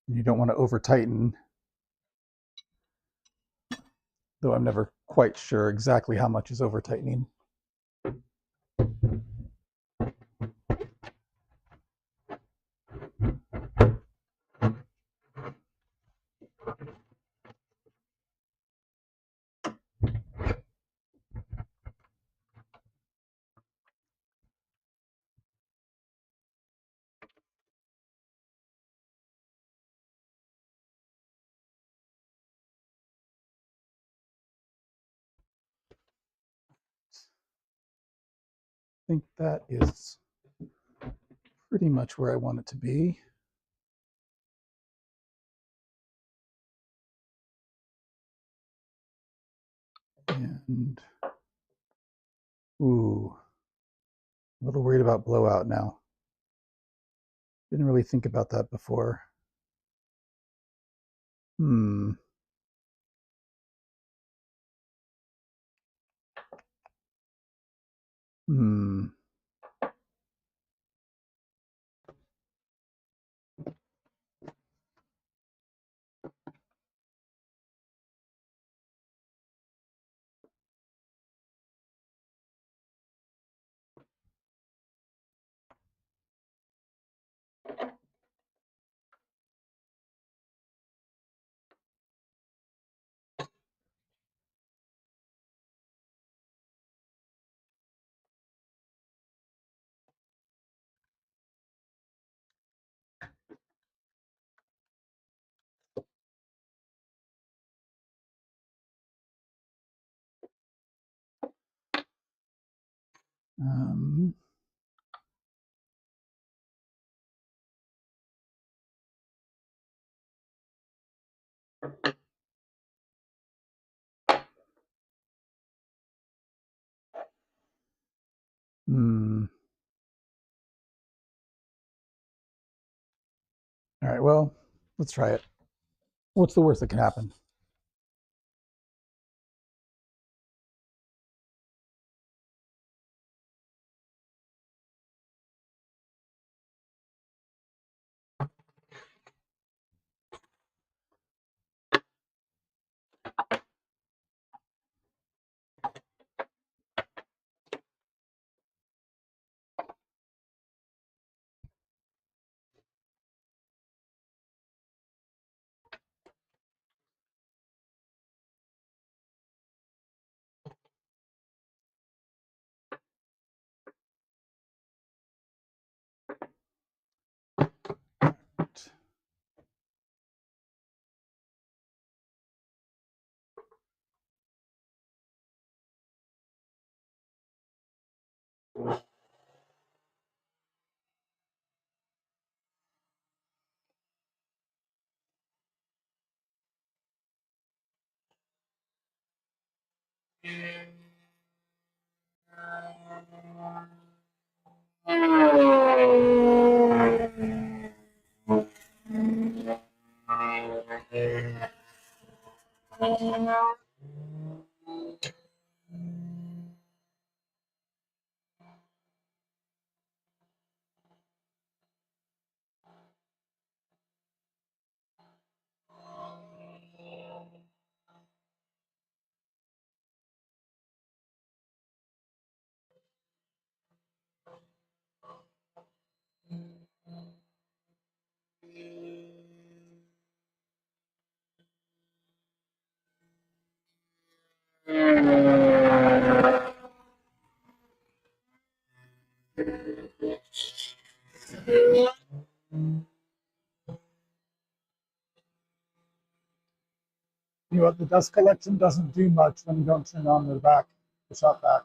You don't want to over tighten, though I'm never quite sure exactly how much is over tightening. I think that is pretty much where I want it to be. And, ooh, a little worried about blowout now. Didn't really think about that before. Hmm. Um, All right, well, let's try it. What's the worst that can happen? You know what, the dust collection doesn't do much when you don't turn on the shop vac.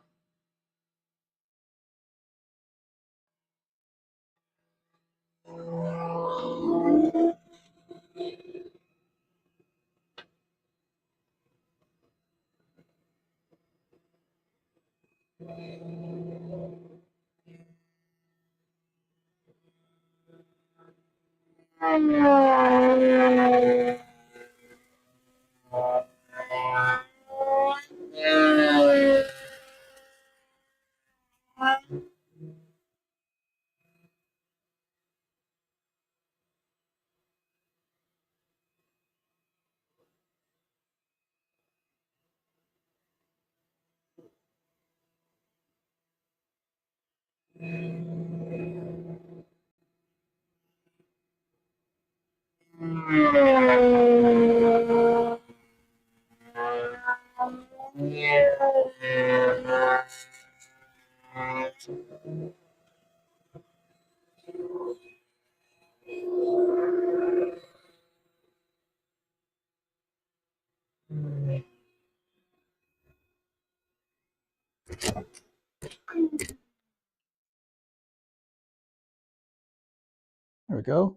There we go.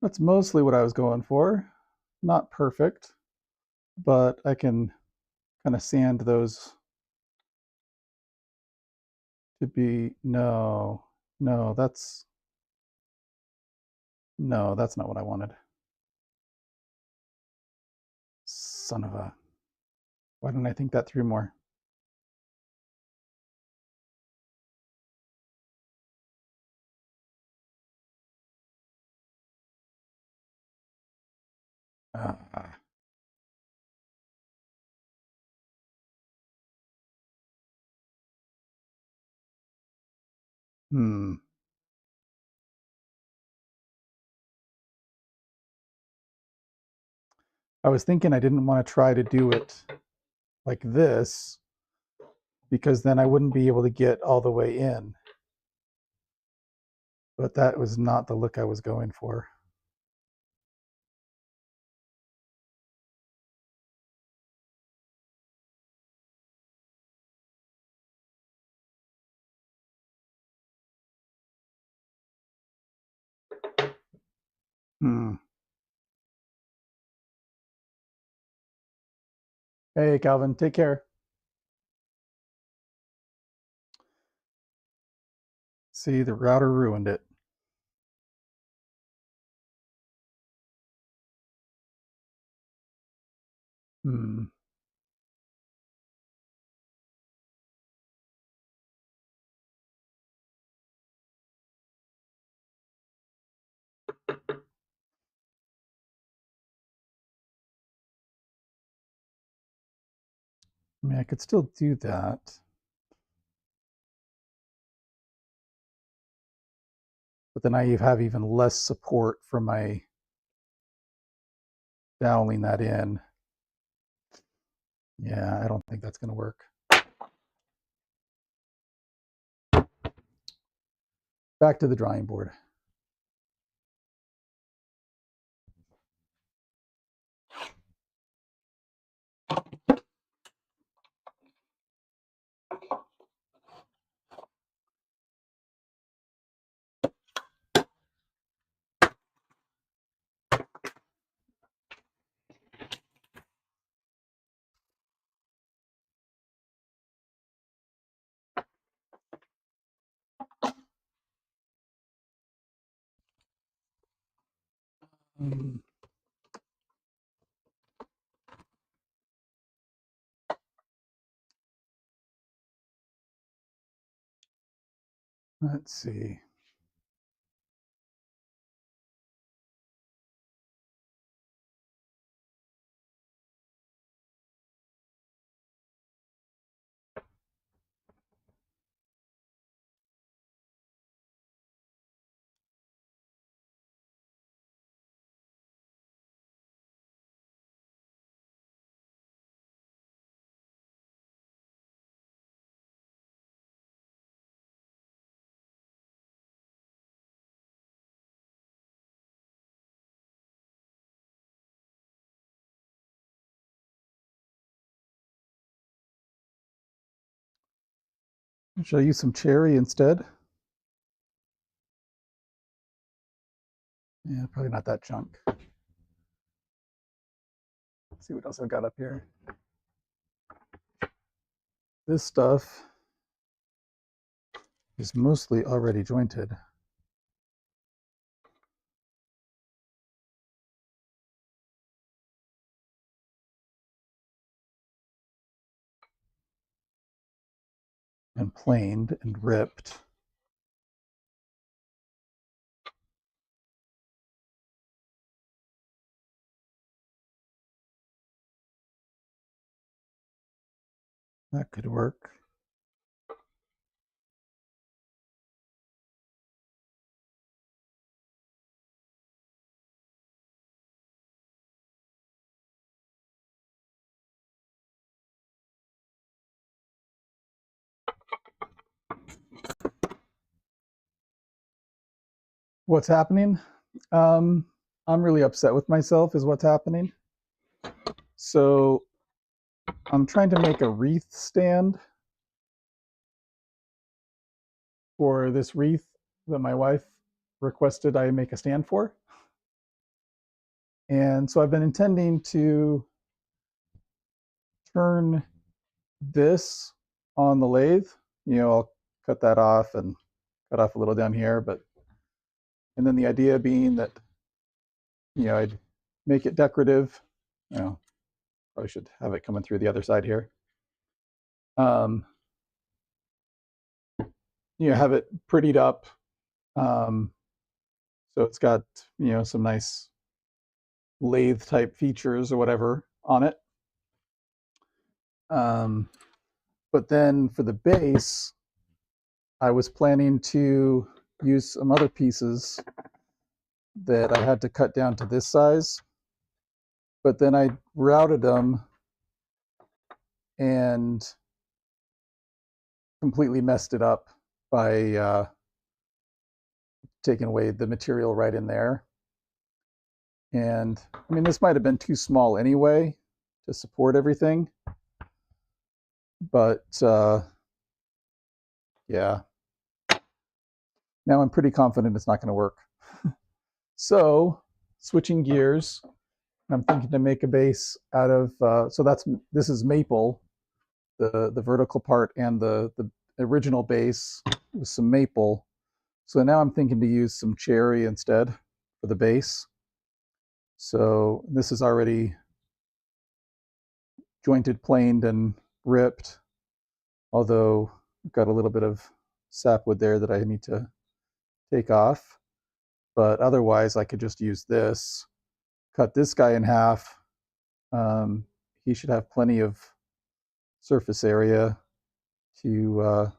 That's mostly what I was going for. Not perfect, but I can kind of sand those to be, no, that's not what I wanted. Son of a, why didn't I think that through more? Uh, hmm. I was thinking I didn't want to try to do it like this because then I wouldn't be able to get all the way in. But that was not the look I was going for. Hey, Calvin, take care. See, the router ruined it. I mean, I could still do that. But then I have even less support from my doweling that in. Yeah, I don't think that's going to work. Back to the drawing board. Let's see. Should I use some cherry instead? Yeah, probably not that chunk. Let's see what else I've got up here. This stuff is mostly already jointed. And planed and ripped. That could work. What's happening? I'm really upset with myself is what's happening. So I'm trying to make a wreath stand for this wreath that my wife requested I make a stand for. And so I've been intending to turn this on the lathe. You know, I'll cut that off and cut off a little down here, and then the idea being that, you know, I'd make it decorative. You know, probably should have it coming through the other side here. You know, have it prettied up. So it's got, you know, some nice lathe type features or whatever on it. But then for the base, I was planning to use some other pieces that I had to cut down to this size. But then I routed them and completely messed it up by taking away the material right in there. And I mean, this might have been too small anyway to support everything. But yeah, now I'm pretty confident it's not going to work. So switching gears. I'm thinking to make a base out of, this is maple, the vertical part, and the original base was some maple. So now I'm thinking to use some cherry instead for the base. So this is already jointed, planed, and ripped, although I've got a little bit of sapwood there that I need to take off. But otherwise, I could just use this, cut this guy in half. He should have plenty of surface area to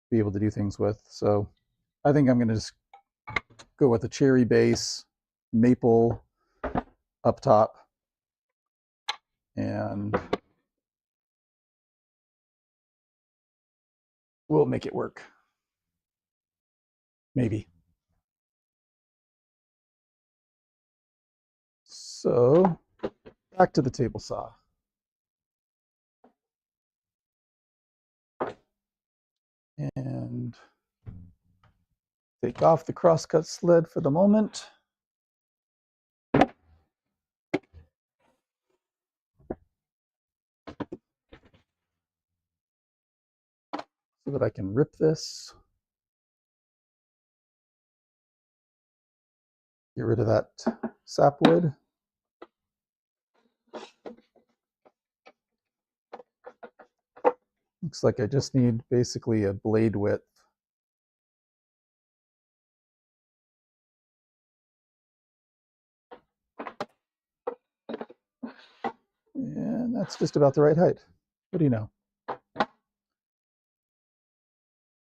be able to do things with. So I think I'm going to just go with a cherry base, maple up top, and we'll make it work. Maybe. So back to the table saw. And take off the crosscut sled for the moment. So that I can rip this. Get rid of that sapwood. Looks like I just need basically a blade width. And that's just about the right height. What do you know?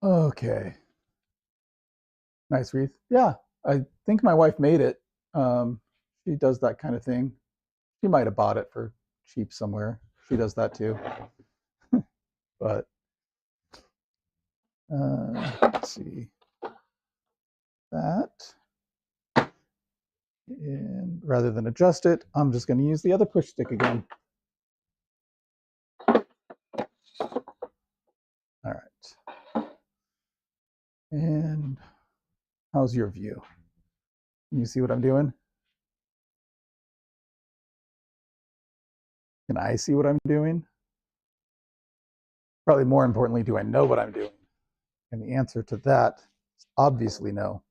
Okay. Nice wreath. Yeah, I think my wife made it. She does that kind of thing. She might have bought it for cheap somewhere. She does that too. But let's see. That. And rather than adjust it, I'm just going to use the other push stick again. All right. And how's your view? Can you see what I'm doing? Can I see what I'm doing? Probably more importantly, do I know what I'm doing? And the answer to that is obviously no.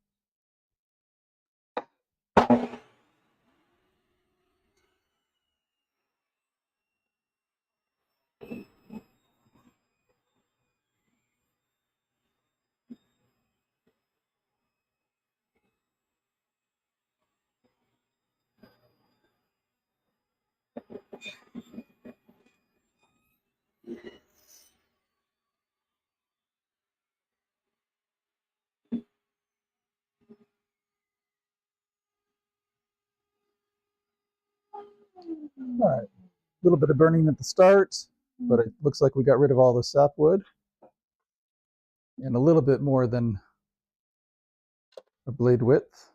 All right, a little bit of burning at the start, but it looks like we got rid of all the sapwood. And a little bit more than a blade width.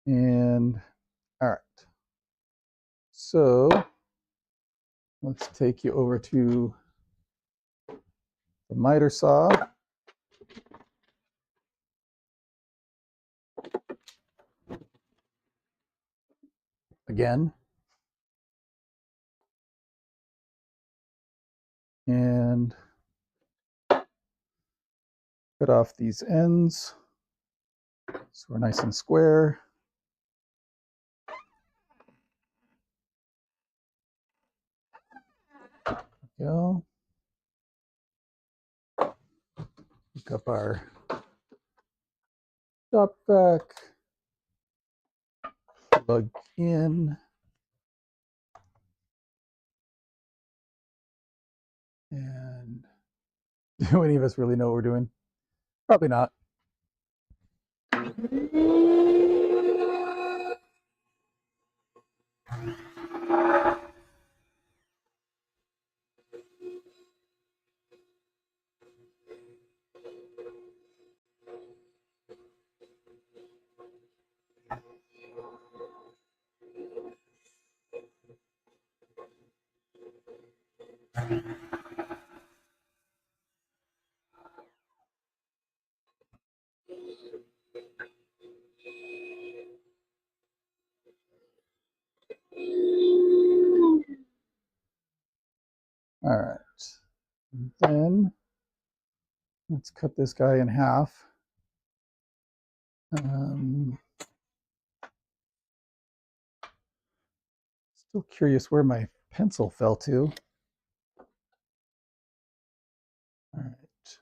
And all right. So let's take you over to the miter saw. Again. And cut off these ends so we're nice and square. Go. Pick up our stop back, plug in, and do any of us really know what we're doing? Probably not. And then let's cut this guy in half. Still curious where my pencil fell to. All right.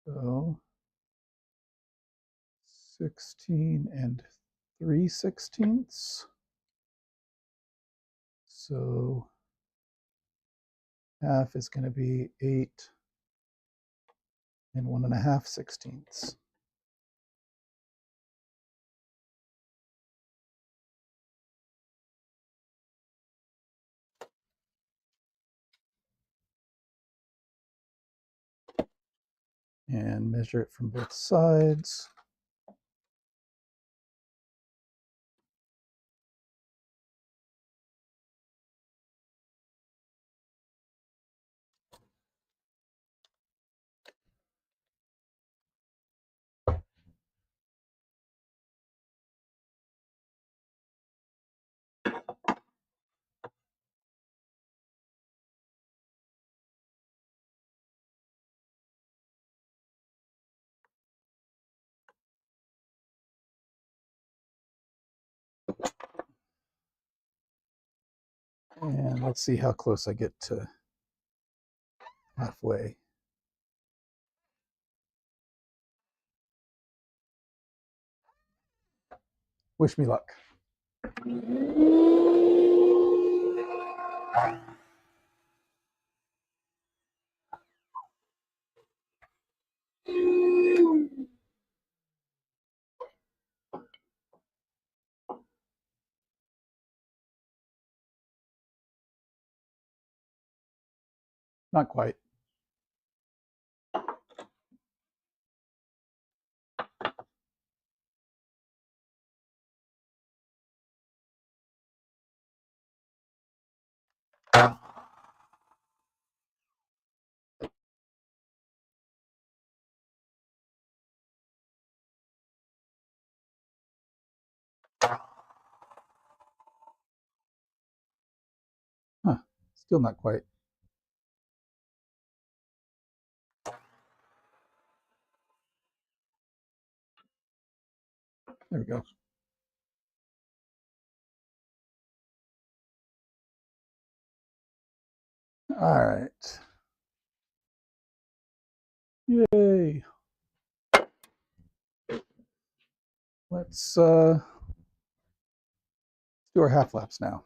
So 16 and 3/16. So half is going to be 8 and 1.5/16. And measure it from both sides. And let's see how close I get to halfway. Wish me luck. Not quite. Huh, still not quite. There we go. All right. Yay. Let's do our half laps now.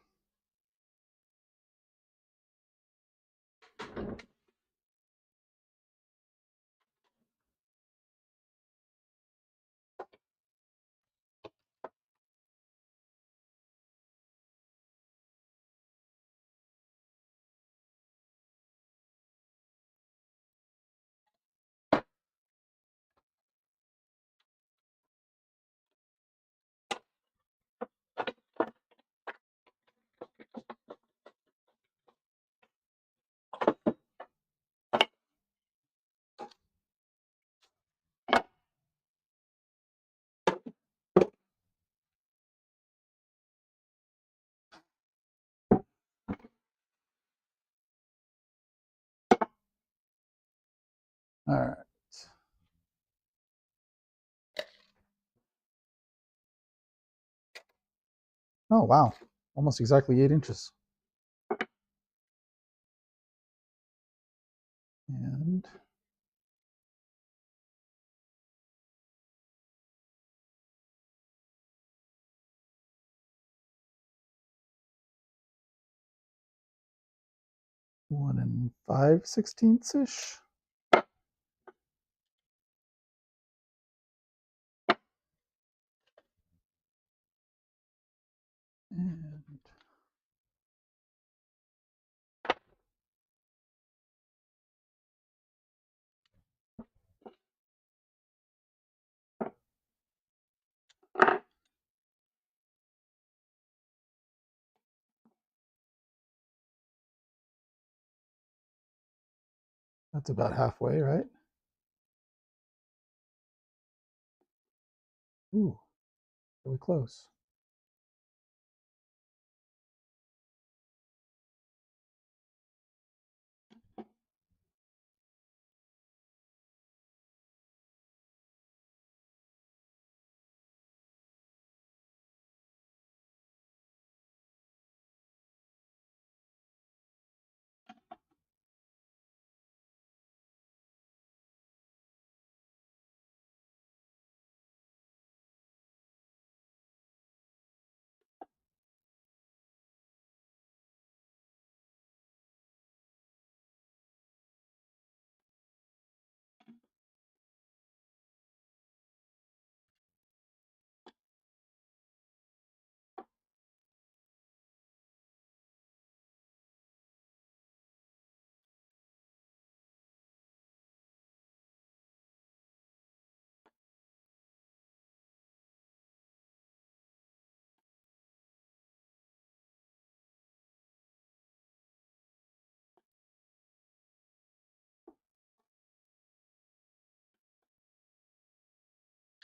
All right. Oh, wow. Almost exactly 8 inches. And one and 5/16-ish. And that's about halfway, right? Ooh, really close.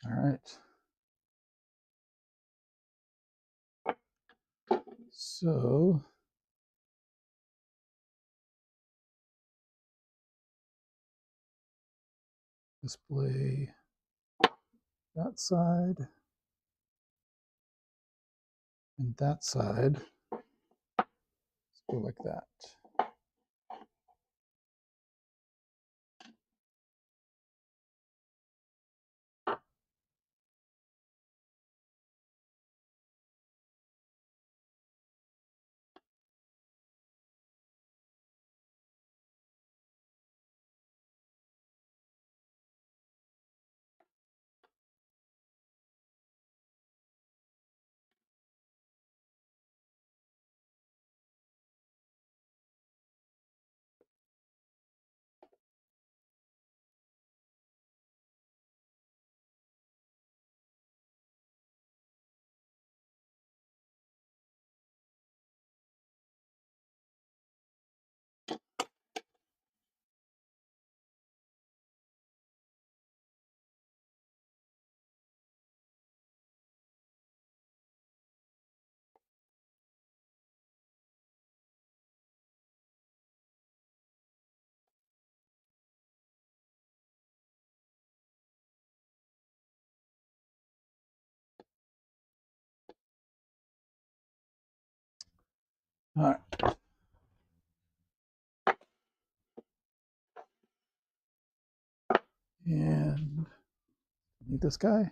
All right. So display that side and that side. Let's go like that. All right. And need this guy.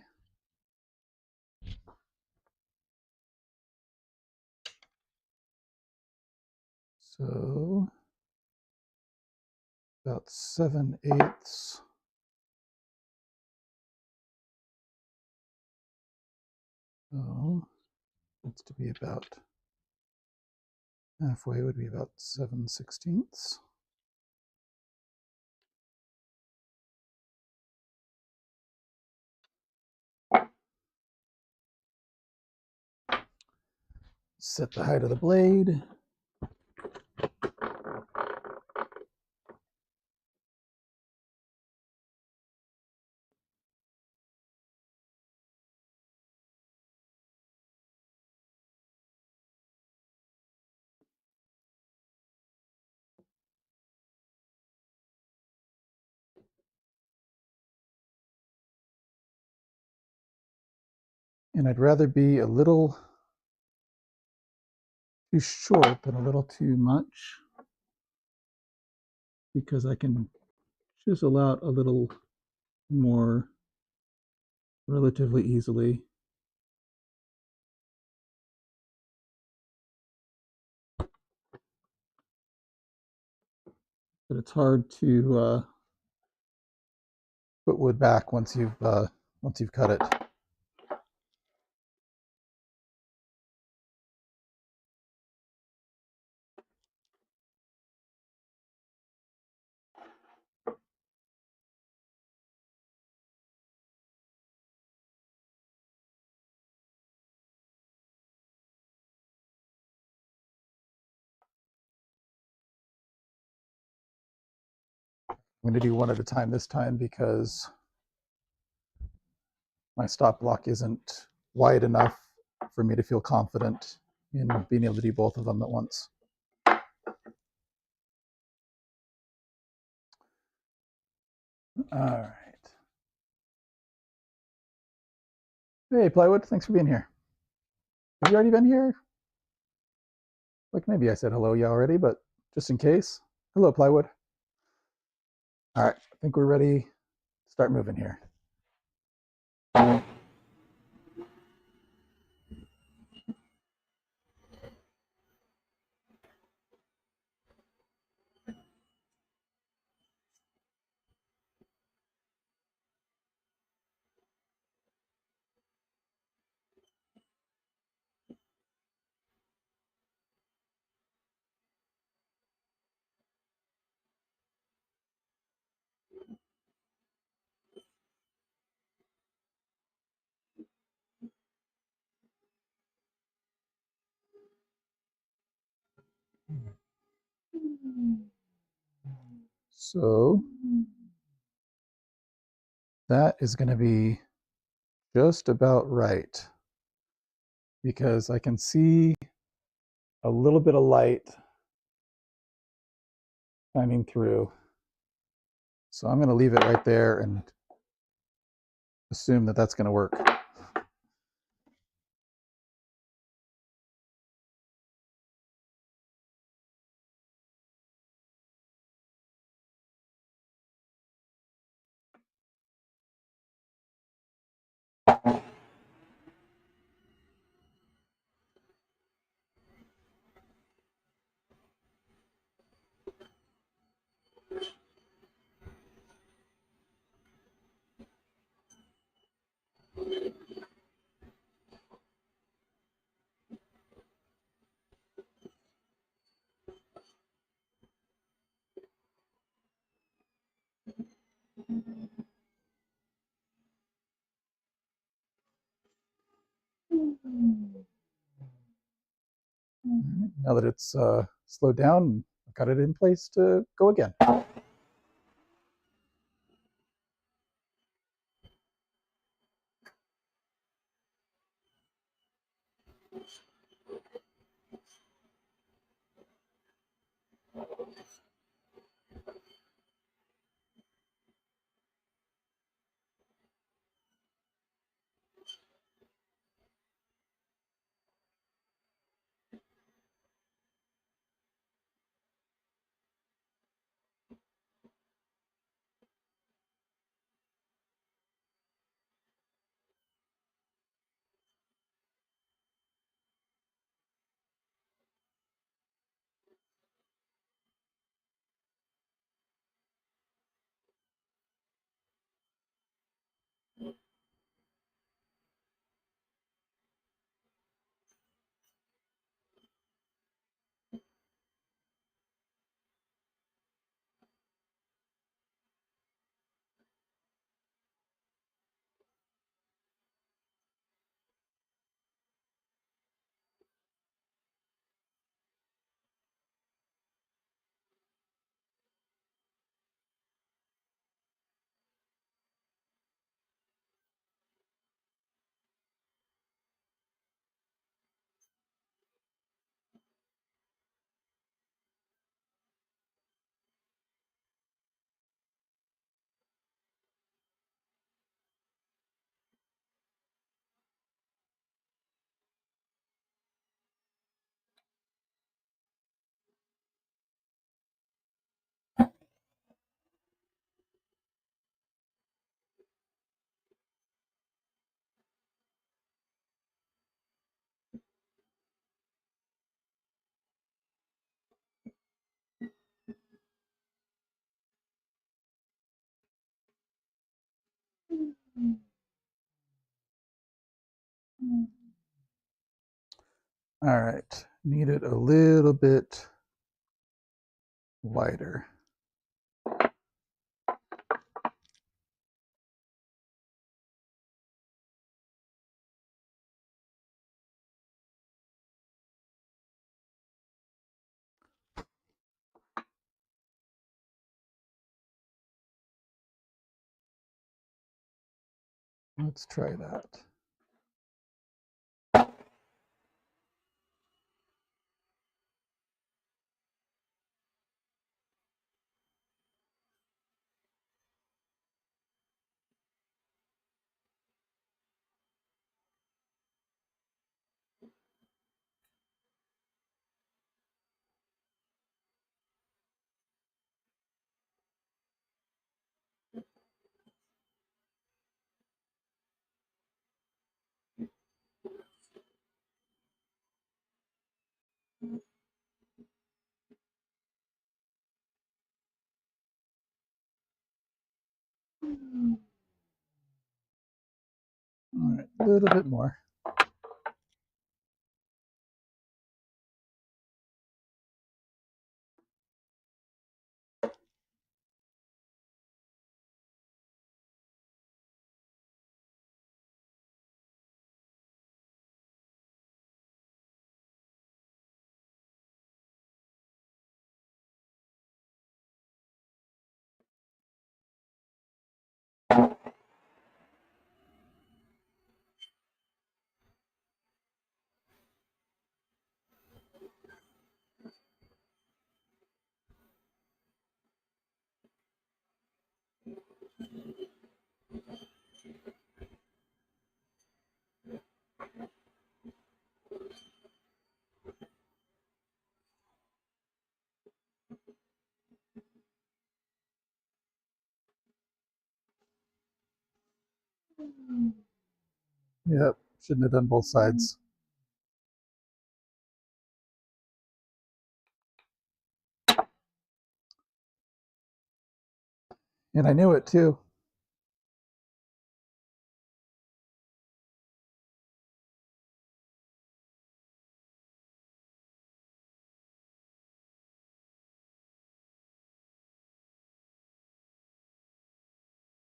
So about 7/8. So it's to be about halfway would be about 7/16. Set the height of the blade. And I'd rather be a little too short than a little too much, because I can chisel out a little more relatively easily. But it's hard to put wood back once you've cut it. I'm going to do one at a time this time because my stop block isn't wide enough for me to feel confident in being able to do both of them at once. All right. Hey, Plywood, thanks for being here. Have you already been here? Like maybe I said hello yeah already, but just in case. Hello, Plywood. All right, I think we're ready to start moving here. So that is going to be just about right, because I can see a little bit of light shining through. So I'm going to leave it right there and assume that that's going to work. Now that it's slowed down, I've got it in place to go again. All right, need it a little bit wider. Let's try that. All right, a little bit more. Yep, shouldn't have done both sides. And I knew it too.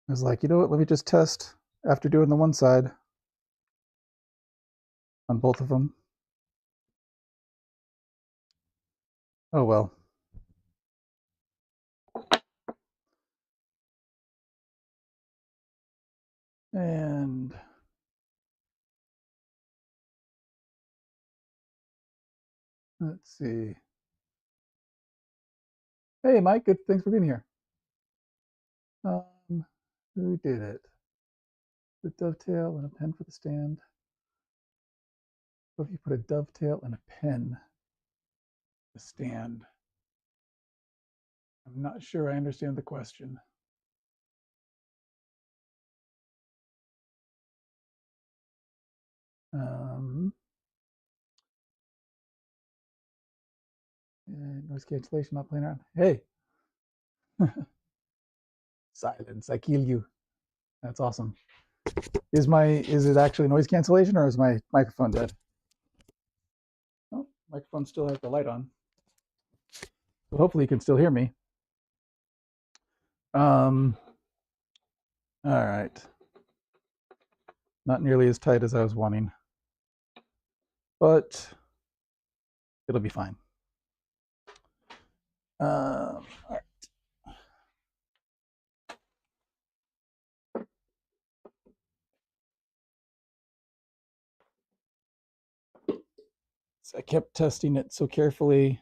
I was like, you know what, let me just test after doing the one side on both of them. Oh well. And let's see. Hey, Mike, good. Thanks for being here. Who did it? The dovetail and a pen for the stand. What if you put a dovetail and a pen to stand? I'm not sure I understand the question. Noise cancellation, not playing around. Hey, silence, I kill you. That's awesome. Is it actually noise cancellation or is my microphone dead? Oh, microphone still has the light on. So hopefully you can still hear me. All right. Not nearly as tight as I was wanting, but it'll be fine. All right. So I kept testing it so carefully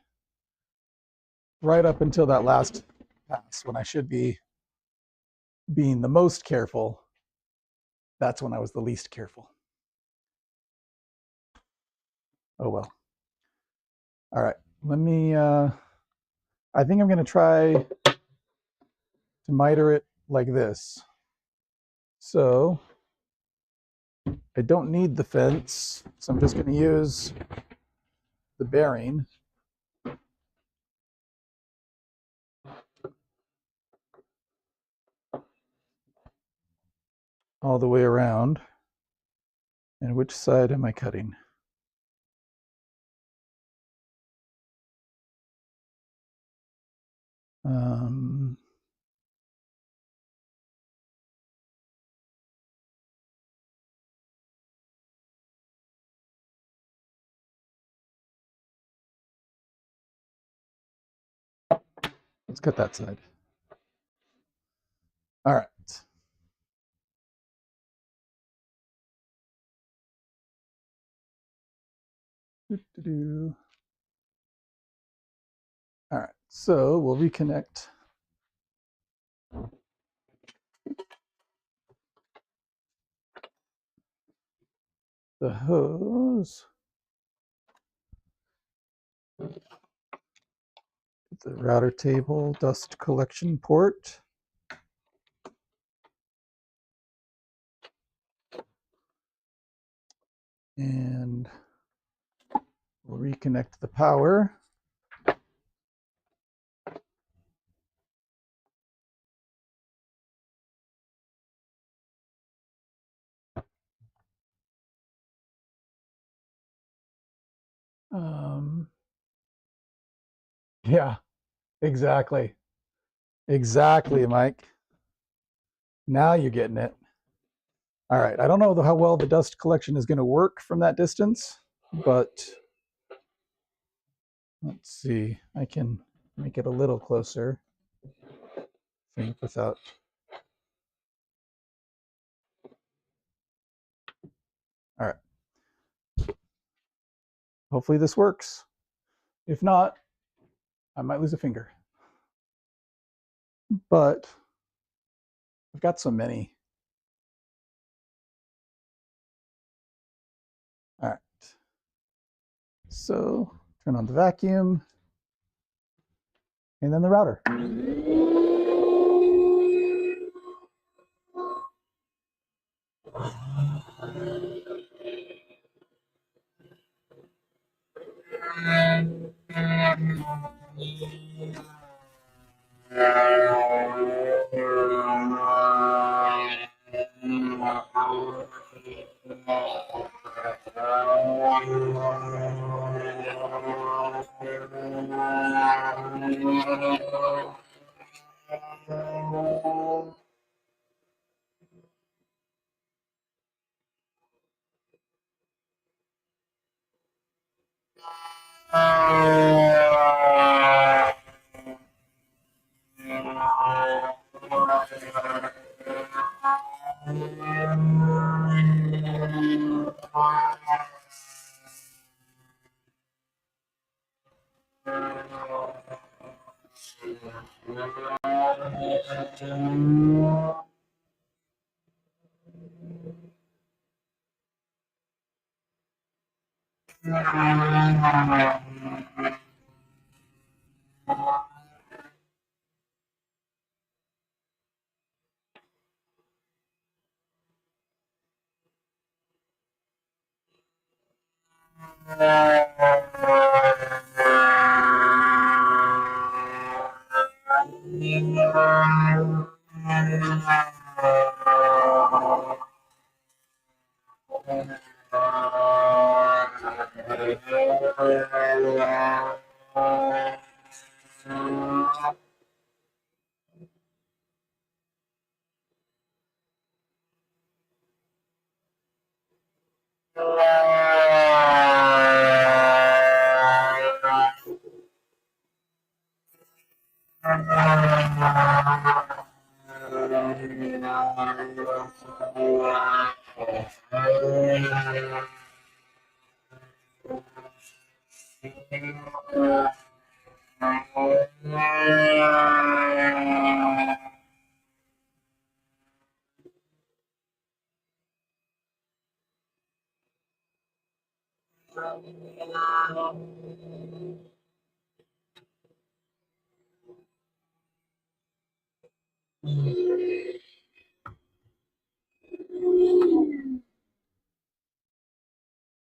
right up until that last pass when I should be being the most careful. That's when I was the least careful. Oh well. All right, let me, I think I'm gonna try to miter it like this. So I don't need the fence, so I'm just gonna use the bearing. All the way around. And which side am I cutting? Let's cut that side. All right. All right, so we'll reconnect the hose. The router table, dust collection port. And we'll reconnect the power. Yeah, exactly. Exactly, Mike. Now you're getting it. All right, I don't know how well the dust collection is going to work from that distance, but let's see. I can make it a little closer. I think without. All right. Hopefully this works. If not, I might lose a finger. But I've got so many. All right. So turn on the vacuum and then the router.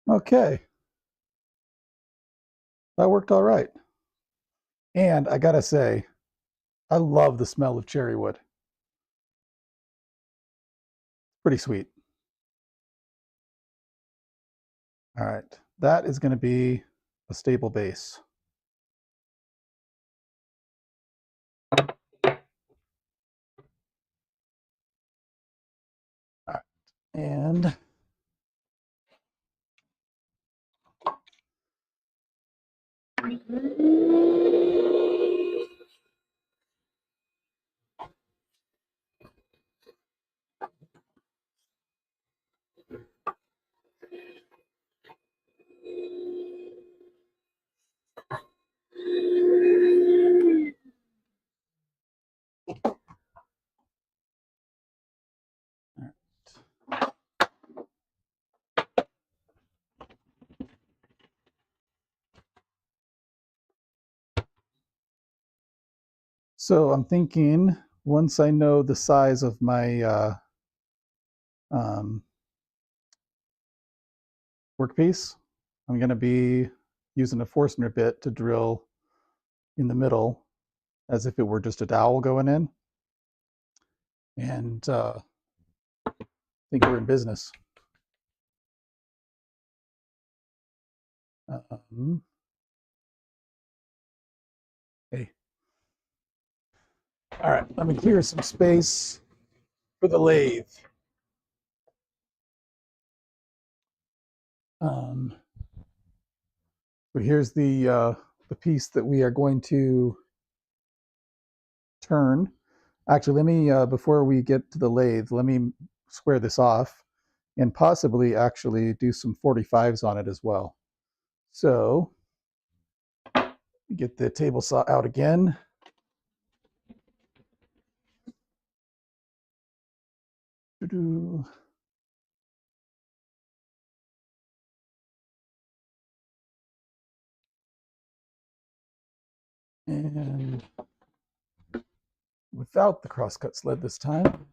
Okay, that worked all right. And I gotta say, I love the smell of cherry wood. Pretty sweet. All right, that is going to be a stable base. All right, and so I'm thinking once I know the size of my workpiece, I'm going to be using a Forstner bit to drill in the middle as if it were just a dowel going in. And I think we're in business. Hey. All right, let me clear some space for the lathe. So here's the piece that we are going to turn. Actually, let me, before we get to the lathe, let me square this off and possibly actually do some 45s on it as well. So get the table saw out again. And without the crosscut sled this time.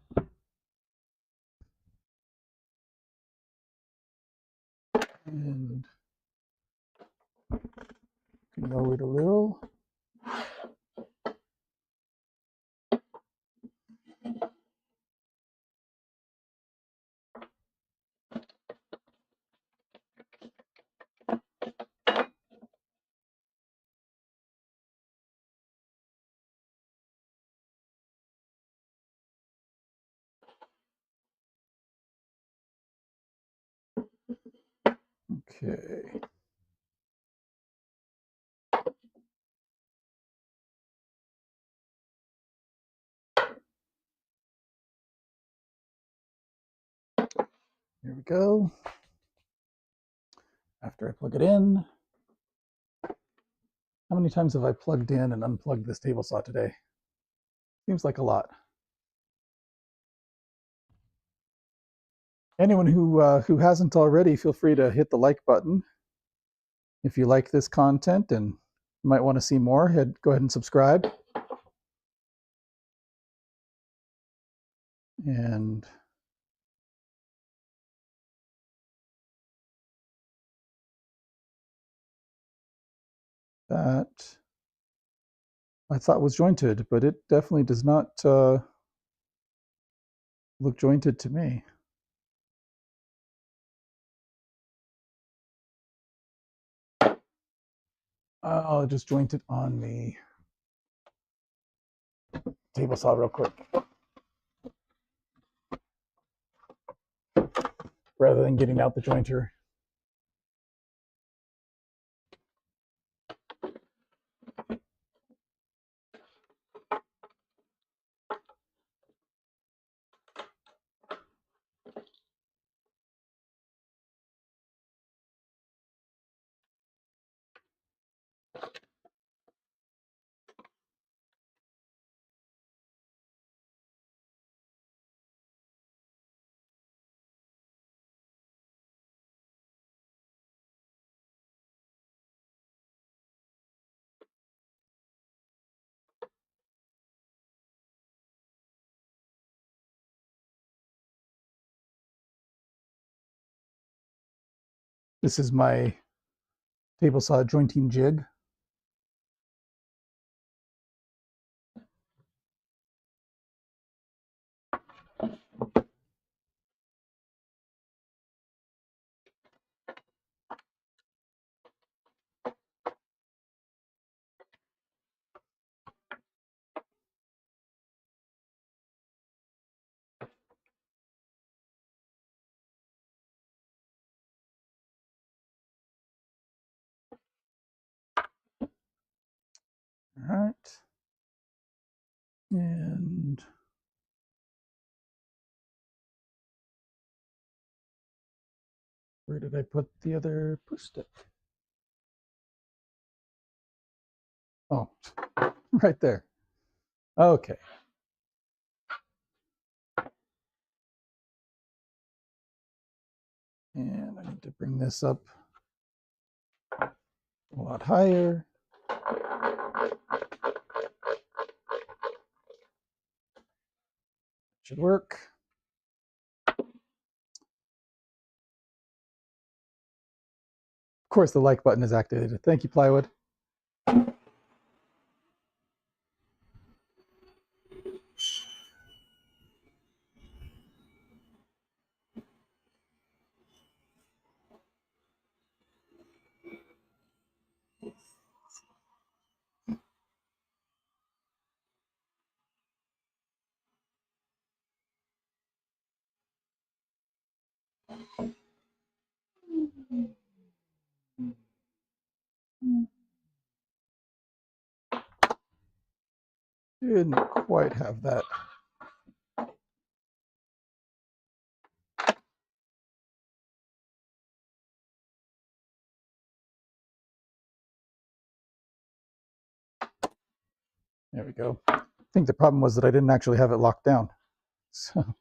And lower it a little. Okay. Here we go. After I plug it in, how many times have I plugged in and unplugged this table saw today? Seems like a lot. Anyone who hasn't already, feel free to hit the like button. If you like this content and might want to see more, go ahead and subscribe. And that I thought was jointed, but it definitely does not look jointed to me. I'll just joint it on the table saw real quick, rather than getting out the jointer. This is my table saw jointing jig. All right. And where did I put the other push stick? Oh, right there. Okay. And I need to bring this up a lot higher. Should work. Of course, the like button is activated. Thank you, Plywood. Didn't quite have that. There we go. I think the problem was that I didn't actually have it locked down. So.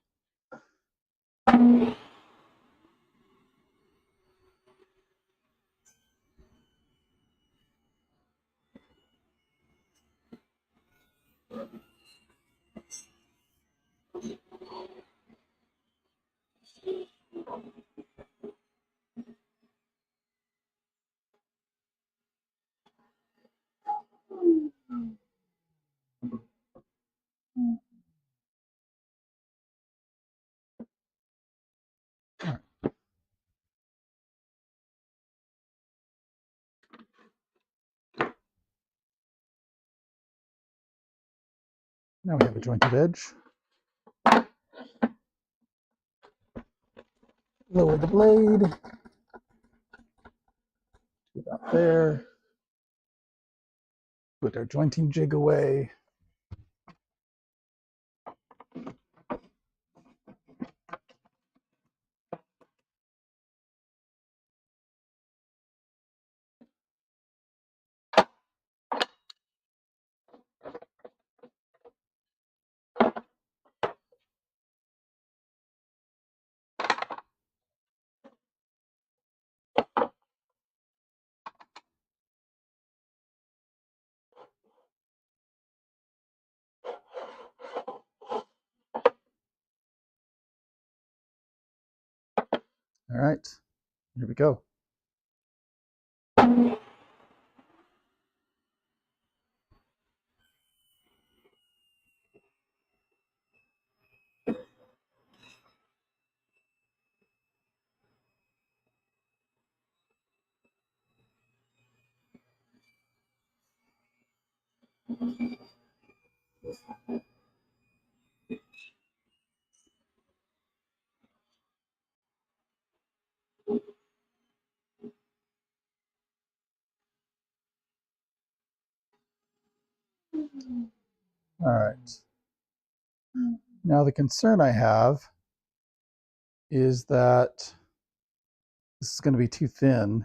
Now we have a jointed edge. Lower the blade. Do that there. Put our jointing jig away. All right, here we go. All right. Now the concern I have is that this is going to be too thin,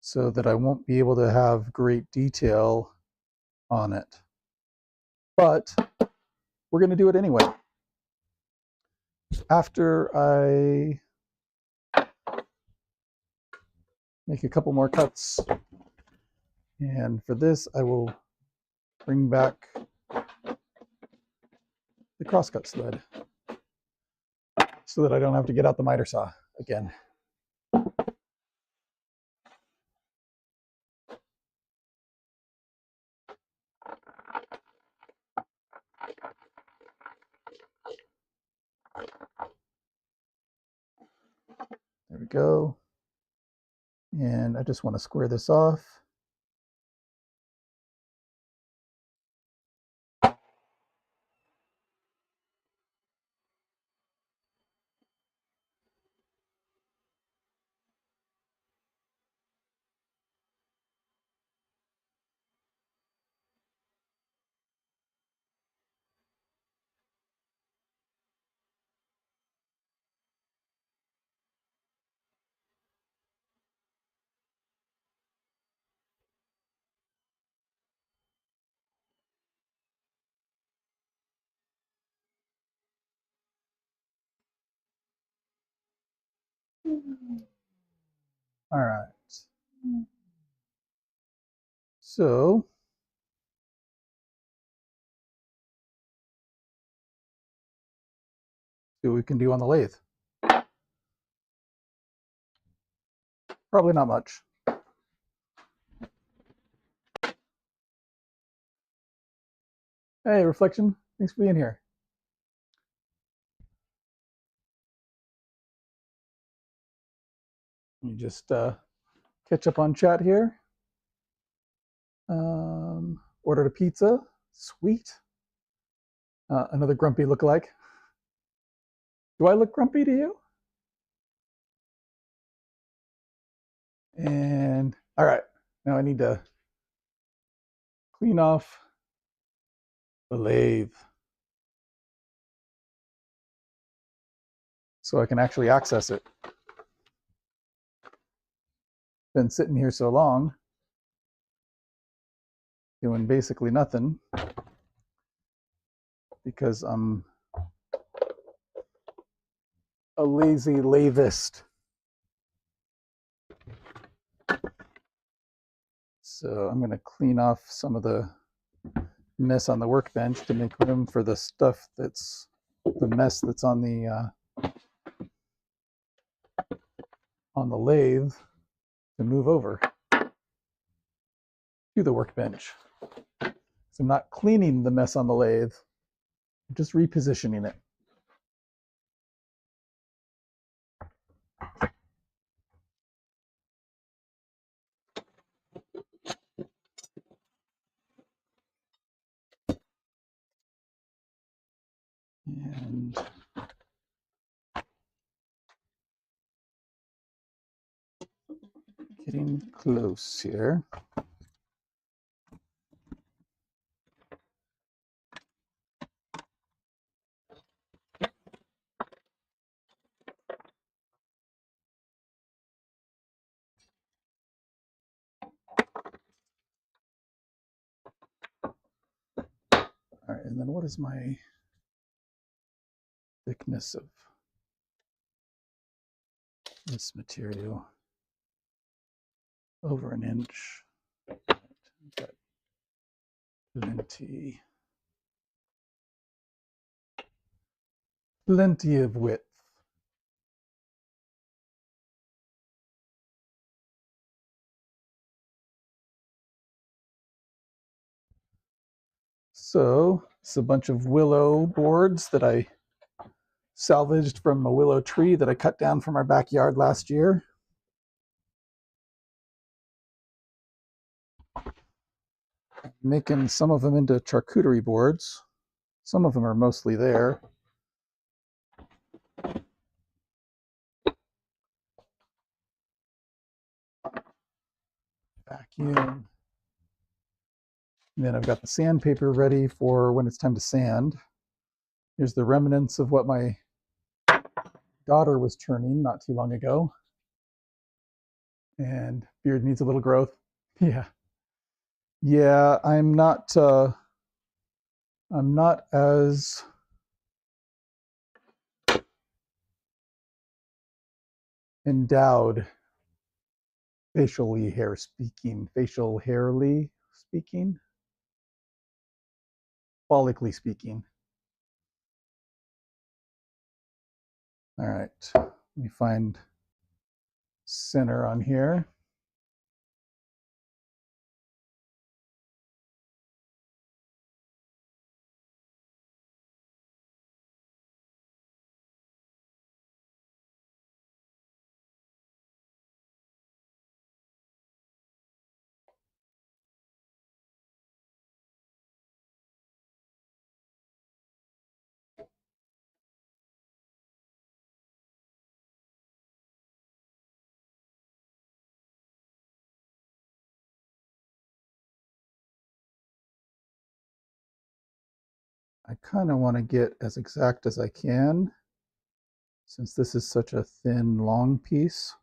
so that I won't be able to have great detail on it. But we're going to do it anyway. After I make a couple more cuts, and for this I will bring back the crosscut sled so that I don't have to get out the miter saw again. There we go. And I just want to square this off. All right. So see what we can do on the lathe. Probably not much. Hey, Reflection, thanks for being here. Let me just catch up on chat here. Ordered a pizza. Sweet. Another grumpy lookalike. Do I look grumpy to you? And all right, now I need to clean off the lathe so I can actually access it. Been sitting here so long doing basically nothing because I'm a lazy lathist. So I'm going to clean off some of the mess on the workbench to make room for the stuff that's the mess that's on the lathe to move over to the workbench. So I'm not cleaning the mess on the lathe, I'm just repositioning it. And getting close here. All right, and then what is my thickness of this material? Over an inch. Got plenty of width. So it's a bunch of willow boards that I salvaged from a willow tree that I cut down from our backyard last year. I'm making some of them into charcuterie boards. Some of them are mostly there. Vacuum. And then I've got the sandpaper ready for when it's time to sand. Here's the remnants of what my daughter was turning not too long ago. And beard needs a little growth. Yeah. Yeah, I'm not as endowed facial hairly speaking, follically speaking. All right, let me find center on here. I kind of want to get as exact as I can since this is such a thin, long piece.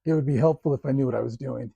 It would be helpful if I knew what I was doing.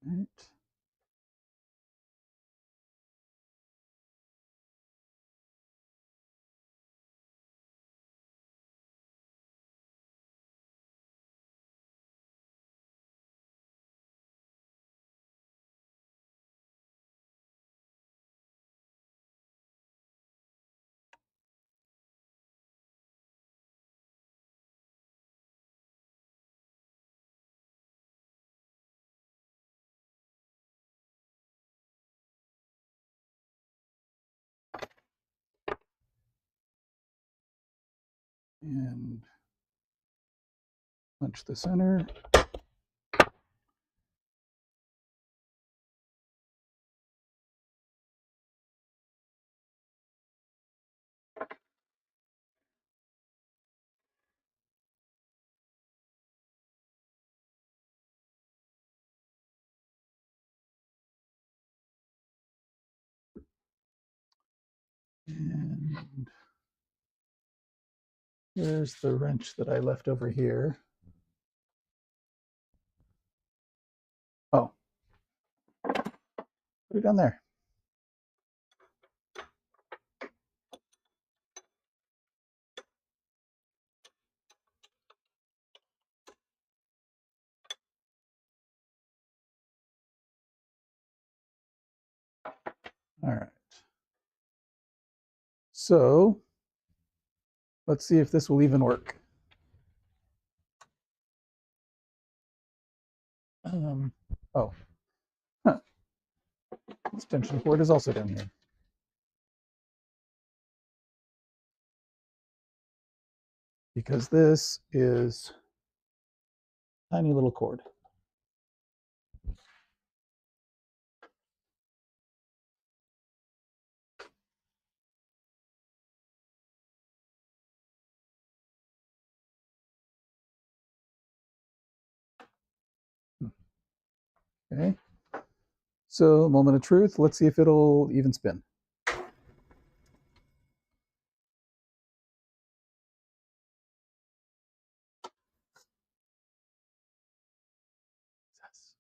Right. And punch the center. And here's the wrench that I left over here. Oh, put it down there. All right. So let's see if this will even work. Oh, huh. Extension cord is also down here. Because this is a tiny little cord. Okay. So, moment of truth. Let's see if it'll even spin. Yes.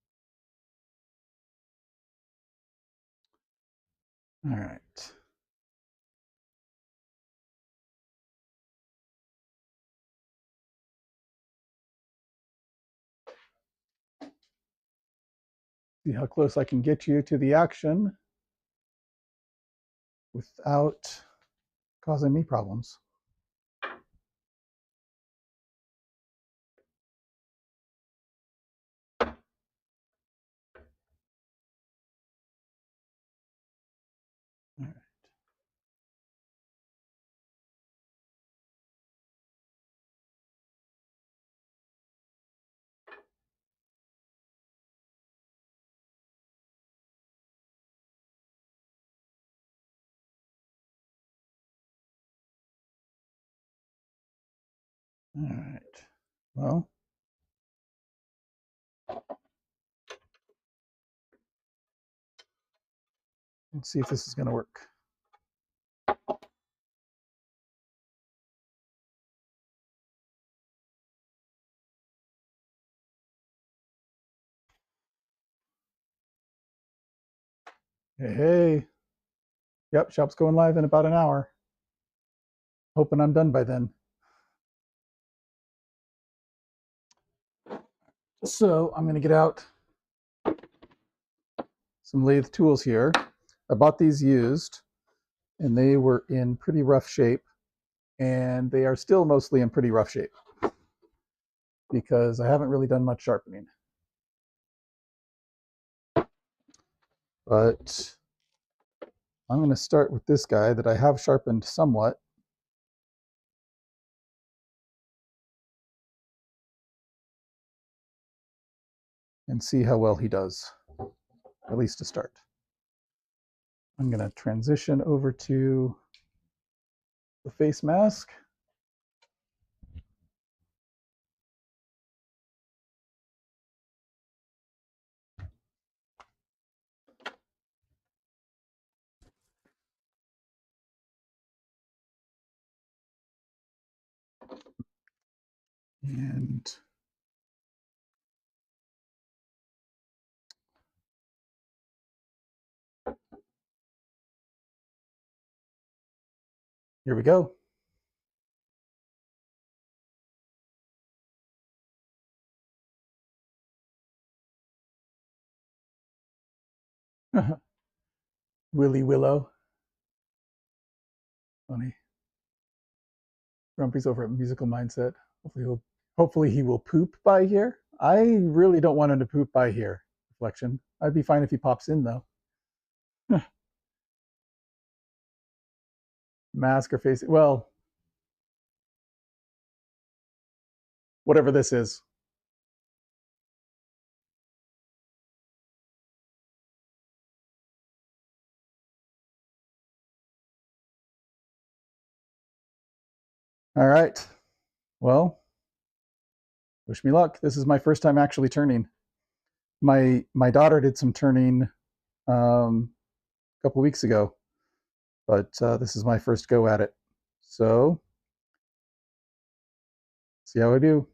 All right. See how close I can get you to the action without causing me problems. All right. All right. Well, let's see if this is going to work. Hey, hey. Yep, shop's going live in about an hour. Hoping I'm done by then. So I'm going to get out some lathe tools here. I bought these used, and they were in pretty rough shape, and they are still mostly in pretty rough shape because I haven't really done much sharpening. But I'm going to start with this guy that I have sharpened somewhat. And see how well he does, at least to start. I'm going to transition over to the face mask. And here we go. Willy Willow. Funny. Grumpy's over at Musical Mindset. Hopefully he will poop by here. I really don't want him to poop by here. Reflection. I'd be fine if he pops in though. Mask or face. Well, whatever this is. All right. Well, wish me luck. This is my first time actually turning. My daughter did some turning a couple of weeks ago, but this is my first go at it. So, see how I do.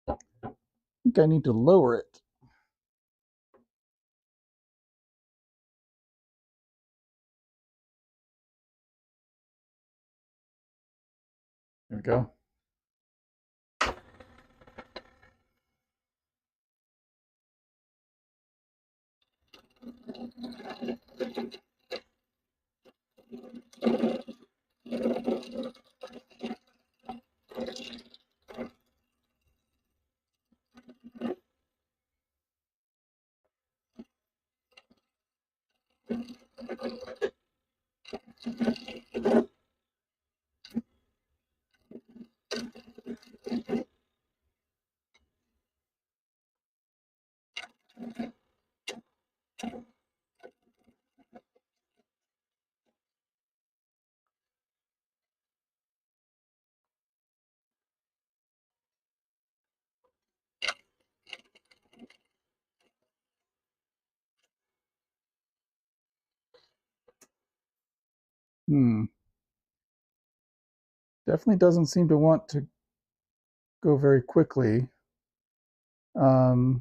I think I need to lower it. There we go. Definitely doesn't seem to want to go very quickly. Let me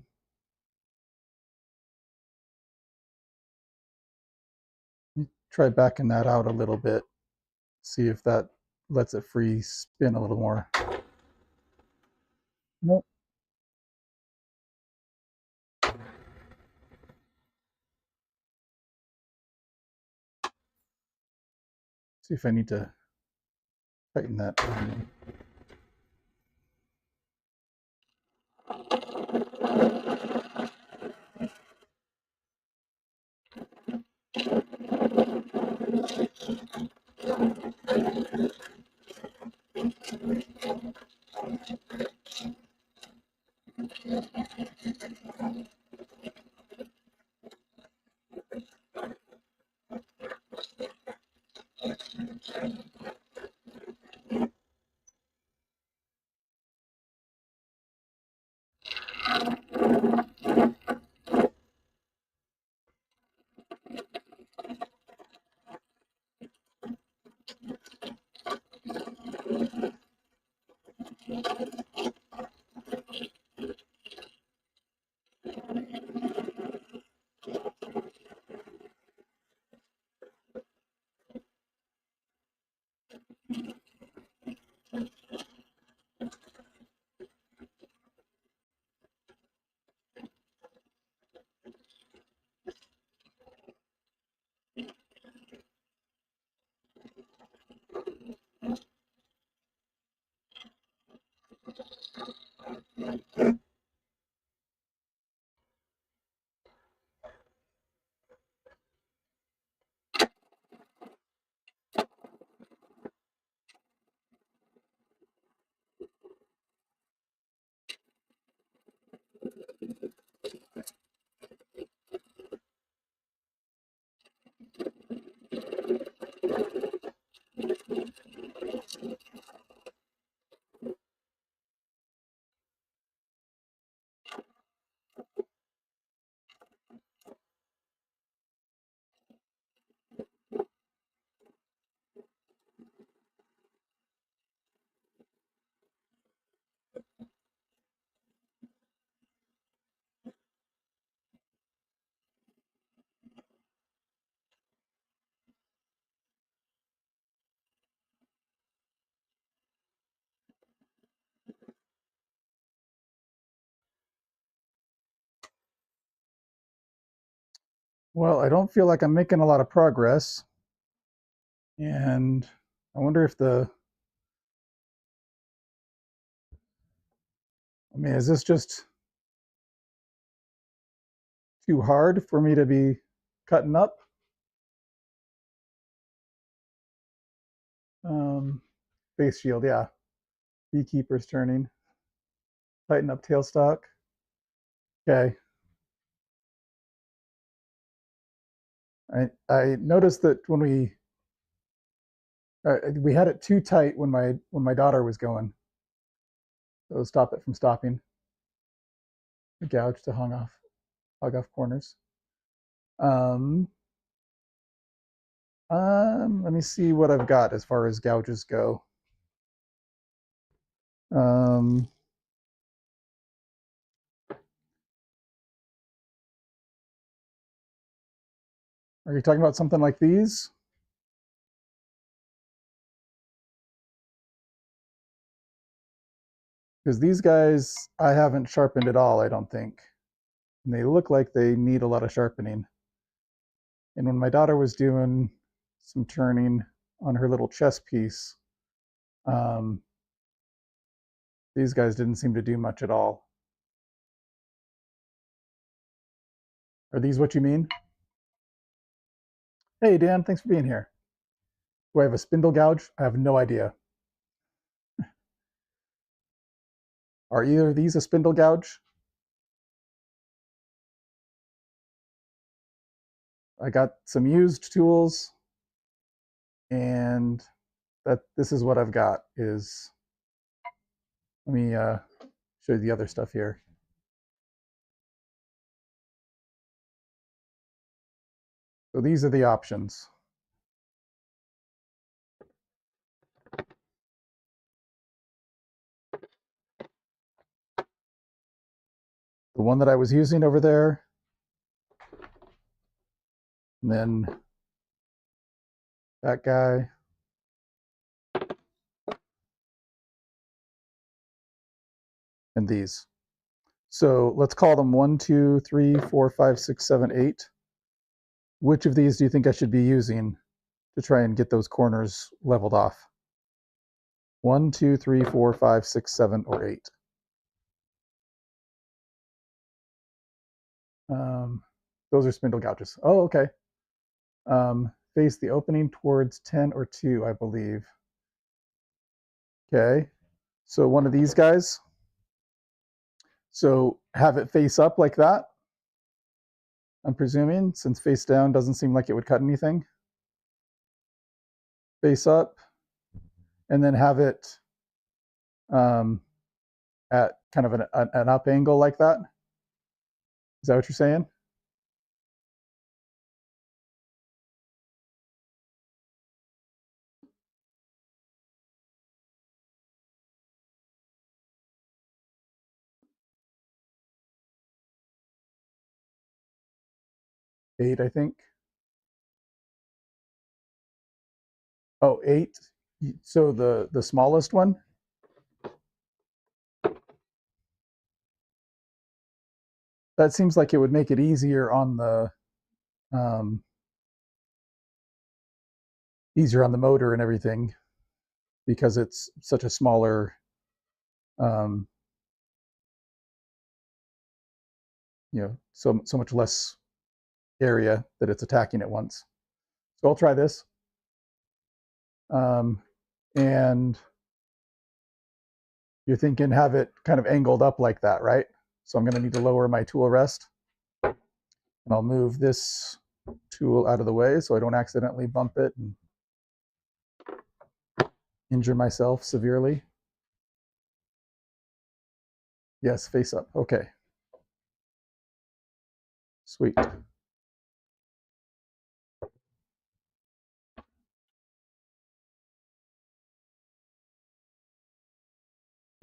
try backing that out a little bit. See if that lets it free spin a little more. Nope. See if I need to tighten that down. Well, I don't feel like I'm making a lot of progress. And I wonder if is this just too hard for me to be cutting up? Face shield, yeah. Beekeeper's turning. Tighten up tailstock. Okay. I noticed that when we We had it too tight when my daughter was going. So stop it from stopping. The gouge to hog off corners. Let me see what I've got as far as gouges go. Are you talking about something like these? Because these guys, I haven't sharpened at all, I don't think. And they look like they need a lot of sharpening. And when my daughter was doing some turning on her little chess piece, these guys didn't seem to do much at all. Are these what you mean? Hey, Dan, thanks for being here. Do I have a spindle gouge? I have no idea. Are either of these a spindle gouge? I got some used tools, and this is what I've got. Let me show you the other stuff here. So these are the options. The one that I was using over there, and then that guy, and these. So let's call them 1, 2, 3, 4, 5, 6, 7, 8. Which of these do you think I should be using to try and get those corners leveled off? 1, 2, 3, 4, 5, 6, 7, or 8. Those are spindle gouges. Oh, okay. Face the opening towards 10 or 2, I believe. Okay. So one of these guys. So have it face up like that, I'm presuming, since face down doesn't seem like it would cut anything. Face up, and then have it at kind of an up angle like that. Is that what you're saying? Eight, I think. Oh, 8. So the smallest one? That seems like it would make it easier on the motor and everything, because it's such a smaller so much less area that it's attacking at once. So I'll try this. And you're thinking have it kind of angled up like that, right? So I'm going to need to lower my tool rest. And I'll move this tool out of the way so I don't accidentally bump it and injure myself severely. Yes, face up. Okay. Sweet.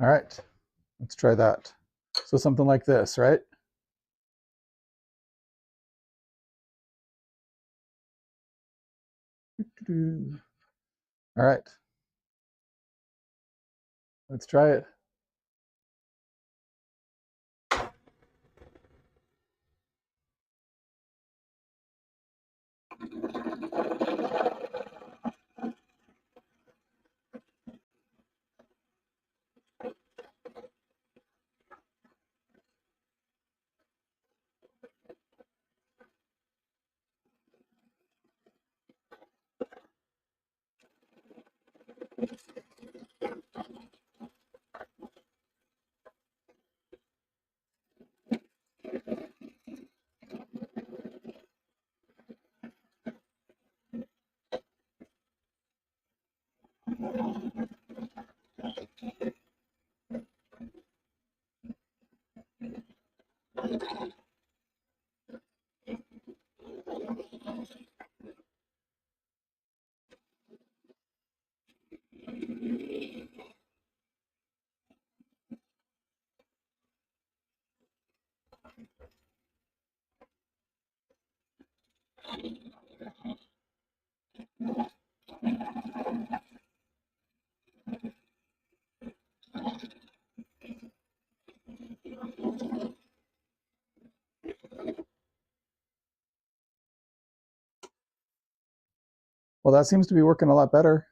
All right. Let's try that. So something like this, right? All right. Let's try it. Well, that seems to be working a lot better.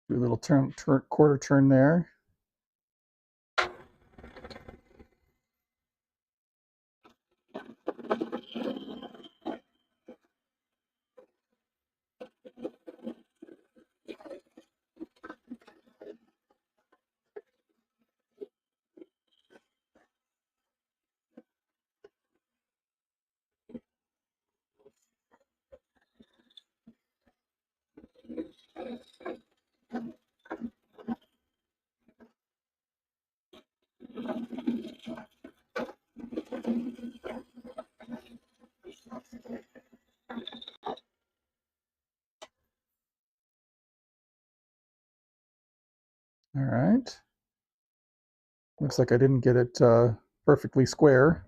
Do a little quarter turn there. All right. Looks like I didn't get it perfectly square.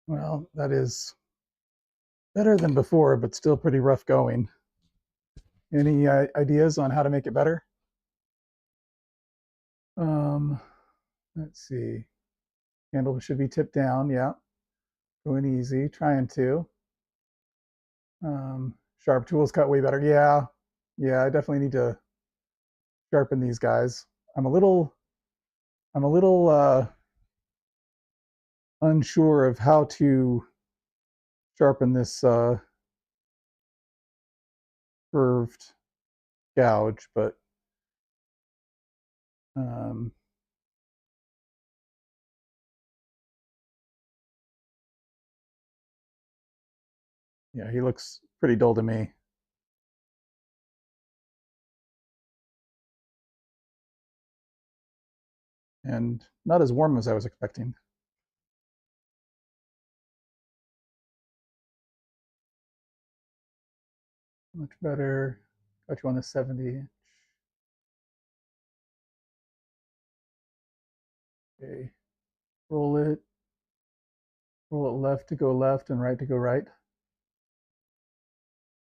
Well, that is better than before, but still pretty rough going. Any ideas on how to make it better? Let's see. Handle should be tipped down. Yeah, going easy, trying to. Sharp tools cut way better. Yeah, I definitely need to sharpen these guys. I'm a little unsure of how to sharpen this curved gouge, but yeah, he looks pretty dull to me. And not as warm as I was expecting. Much better. Got you on the 70. Okay. Roll it left to go left and right to go right.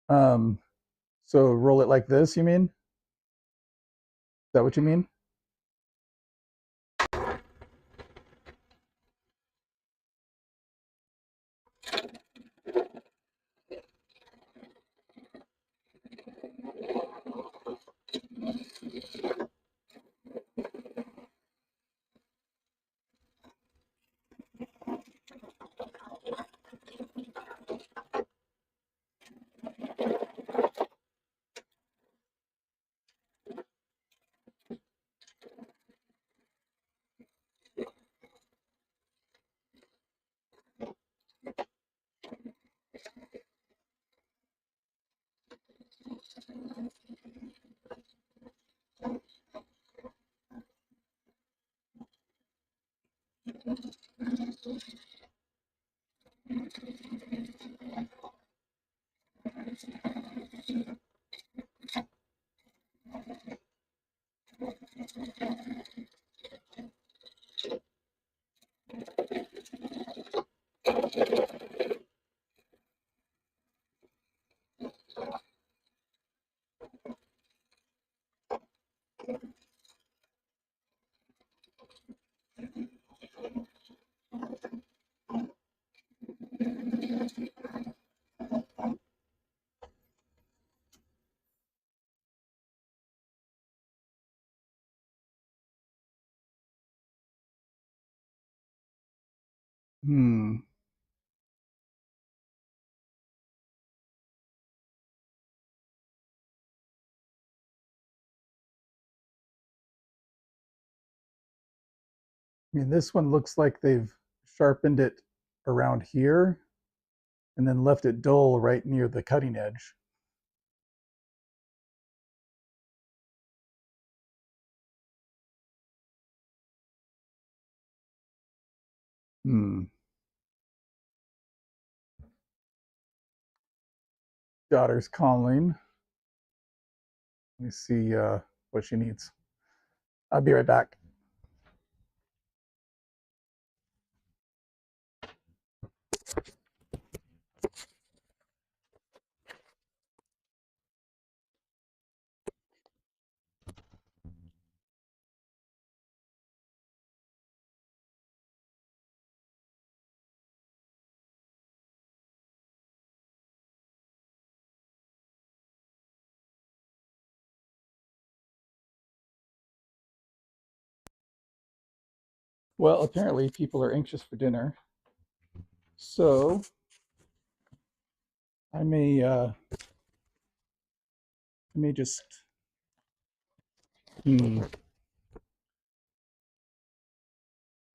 So roll it like this, you mean? Is that what you mean? Hmm. I mean, this one looks like they've sharpened it around here and then left it dull right near the cutting edge. Hmm. Daughter's calling. Let me see what she needs. I'll be right back. Well, apparently people are anxious for dinner, so I may just I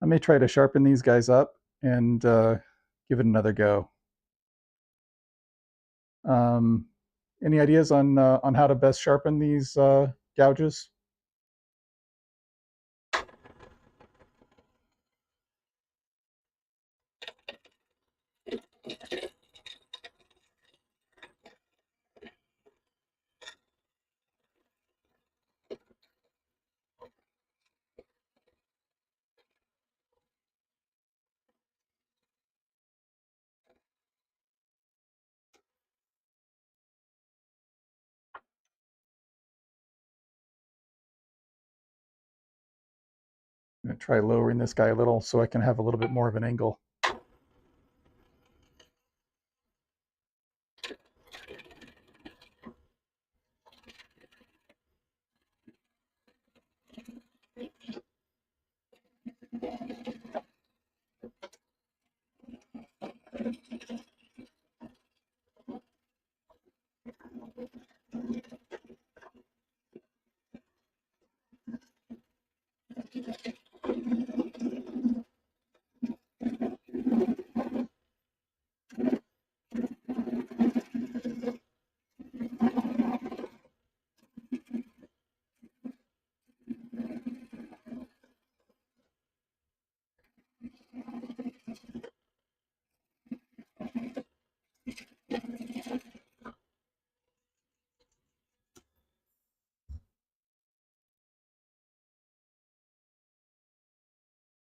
may try to sharpen these guys up and give it another go. Any ideas on how to best sharpen these gouges? I'm going to try lowering this guy a little so I can have a little bit more of an angle.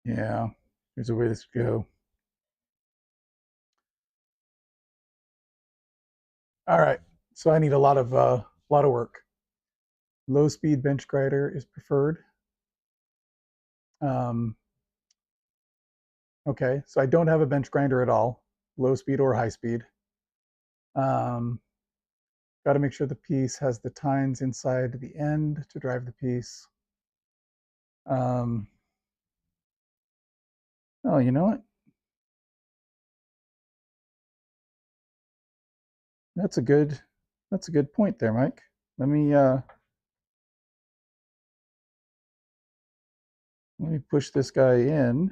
Yeah, there's a way this could go. All right, so I need a lot of work. Low speed bench grinder is preferred. Um, okay, so I don't have a bench grinder at all, low speed or high speed. Got to make sure the piece has the tines inside the end to drive the piece. Oh, you know what? That's a good point there, Mike. Let me push this guy in.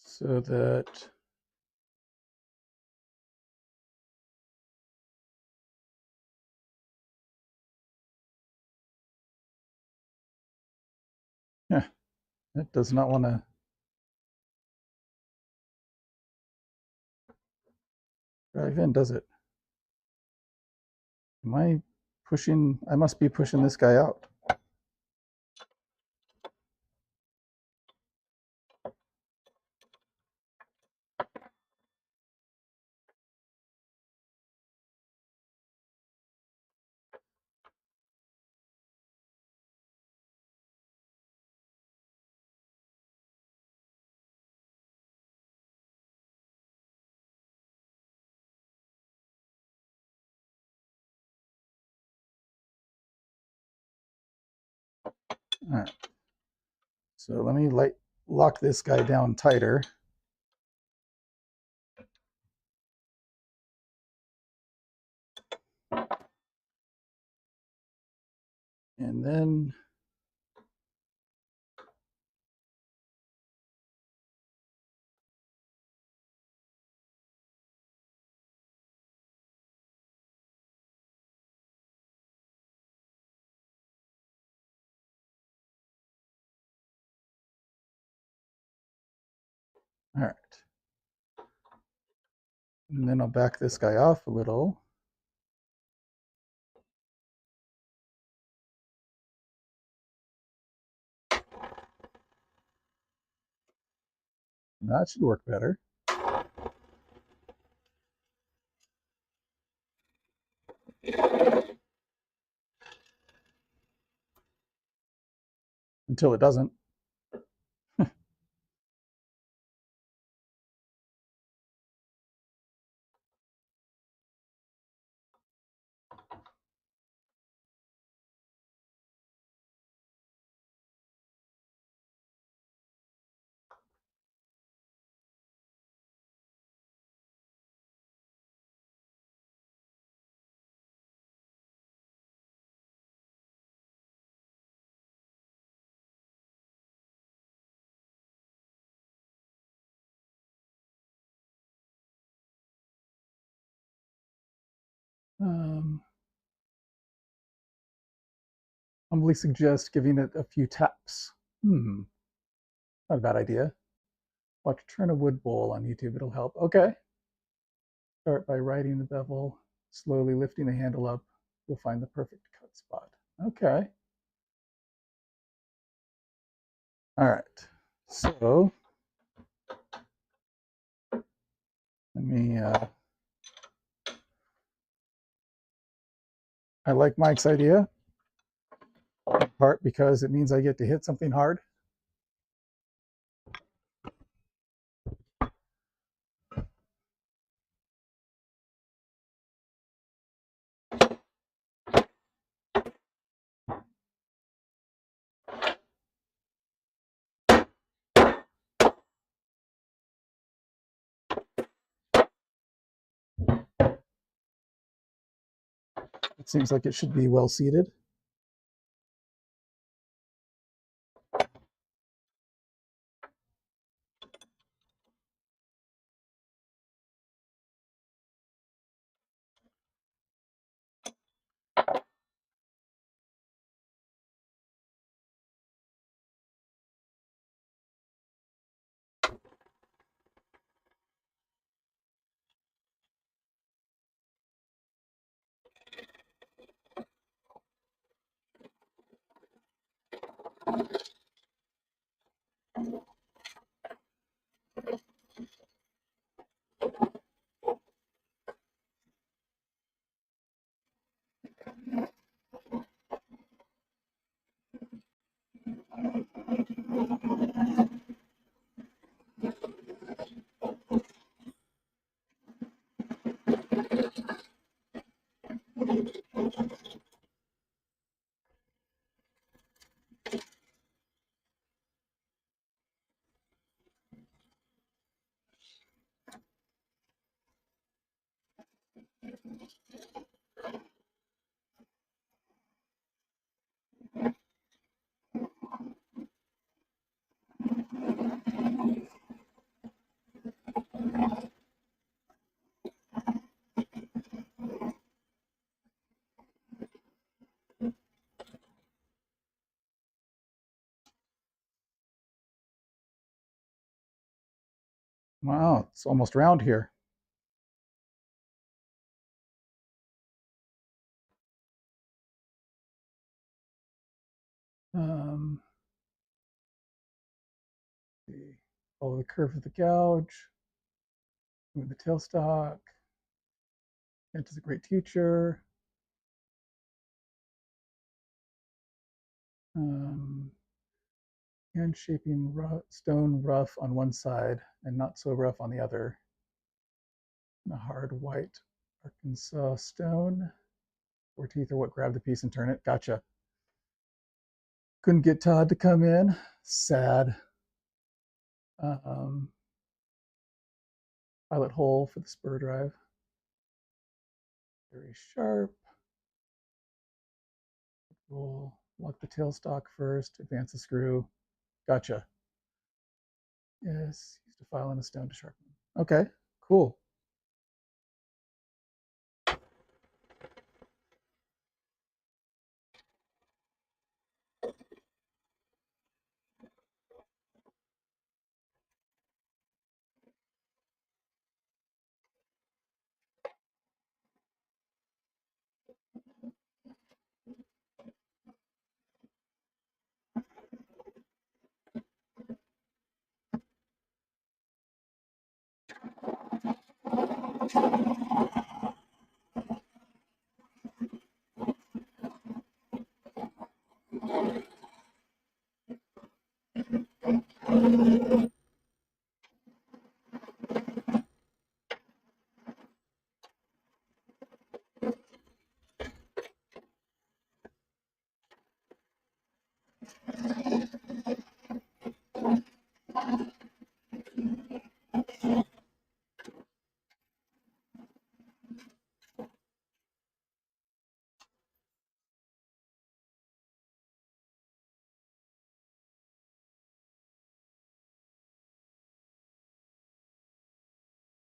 So that yeah, it does not want to drive in, does it? Am I pushing? I must be pushing this guy out. All right. So let me lock this guy down tighter. And then all right. And then I'll back this guy off a little. That should work better. Until it doesn't. Humbly suggest giving it a few taps. Not a bad idea. Watch turn a wood bowl on YouTube, it'll help. Okay. Start by righting the bevel, slowly lifting the handle up. You'll find the perfect cut spot. Okay. All right. So let me, I like Mike's idea, in part because it means I get to hit something hard. It seems like it should be well seated. Wow, it's almost round here. Um, follow the curve of the gouge, move the tailstock. Kent is a great teacher. Hand shaping stone rough on one side and not so rough on the other. And a hard white Arkansas stone. 4 teeth are what grab the piece and turn it. Gotcha. Couldn't get Todd to come in. Sad. Pilot hole for the spur drive. Very sharp. We'll lock the tailstock first, advance the screw. Gotcha. Yes, used a file and a stone to sharpen. Okay, cool.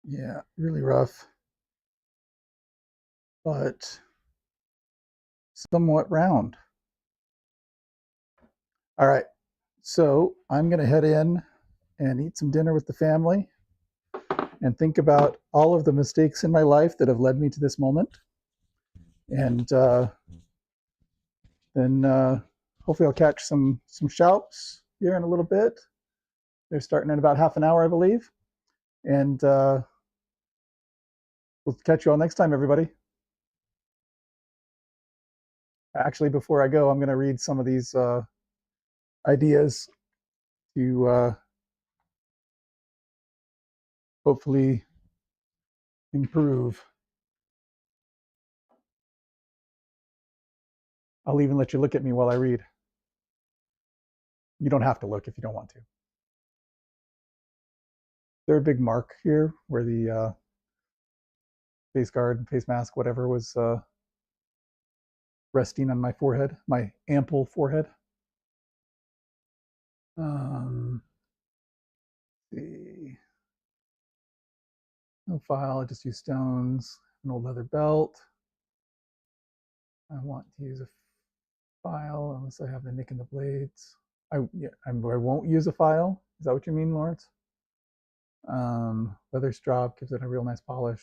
Yeah, really rough, but somewhat round. All right, so I'm going to head in and eat some dinner with the family and think about all of the mistakes in my life that have led me to this moment. And then hopefully I'll catch some shouts here in a little bit. They're starting in about half an hour, I believe. And we'll catch you all next time, everybody. Actually, before I go, I'm going to read some of these ideas to hopefully improve. I'll even let you look at me while I read. You don't have to look if you don't want to. There's a big mark here where the face guard, face mask, whatever was resting on my forehead, my ample forehead. See. No file, I just use stones, an old leather belt. I want to use a file unless I have the nick in the blades. I won't use a file. Is that what you mean, Lawrence? Leather strop gives it a real nice polish.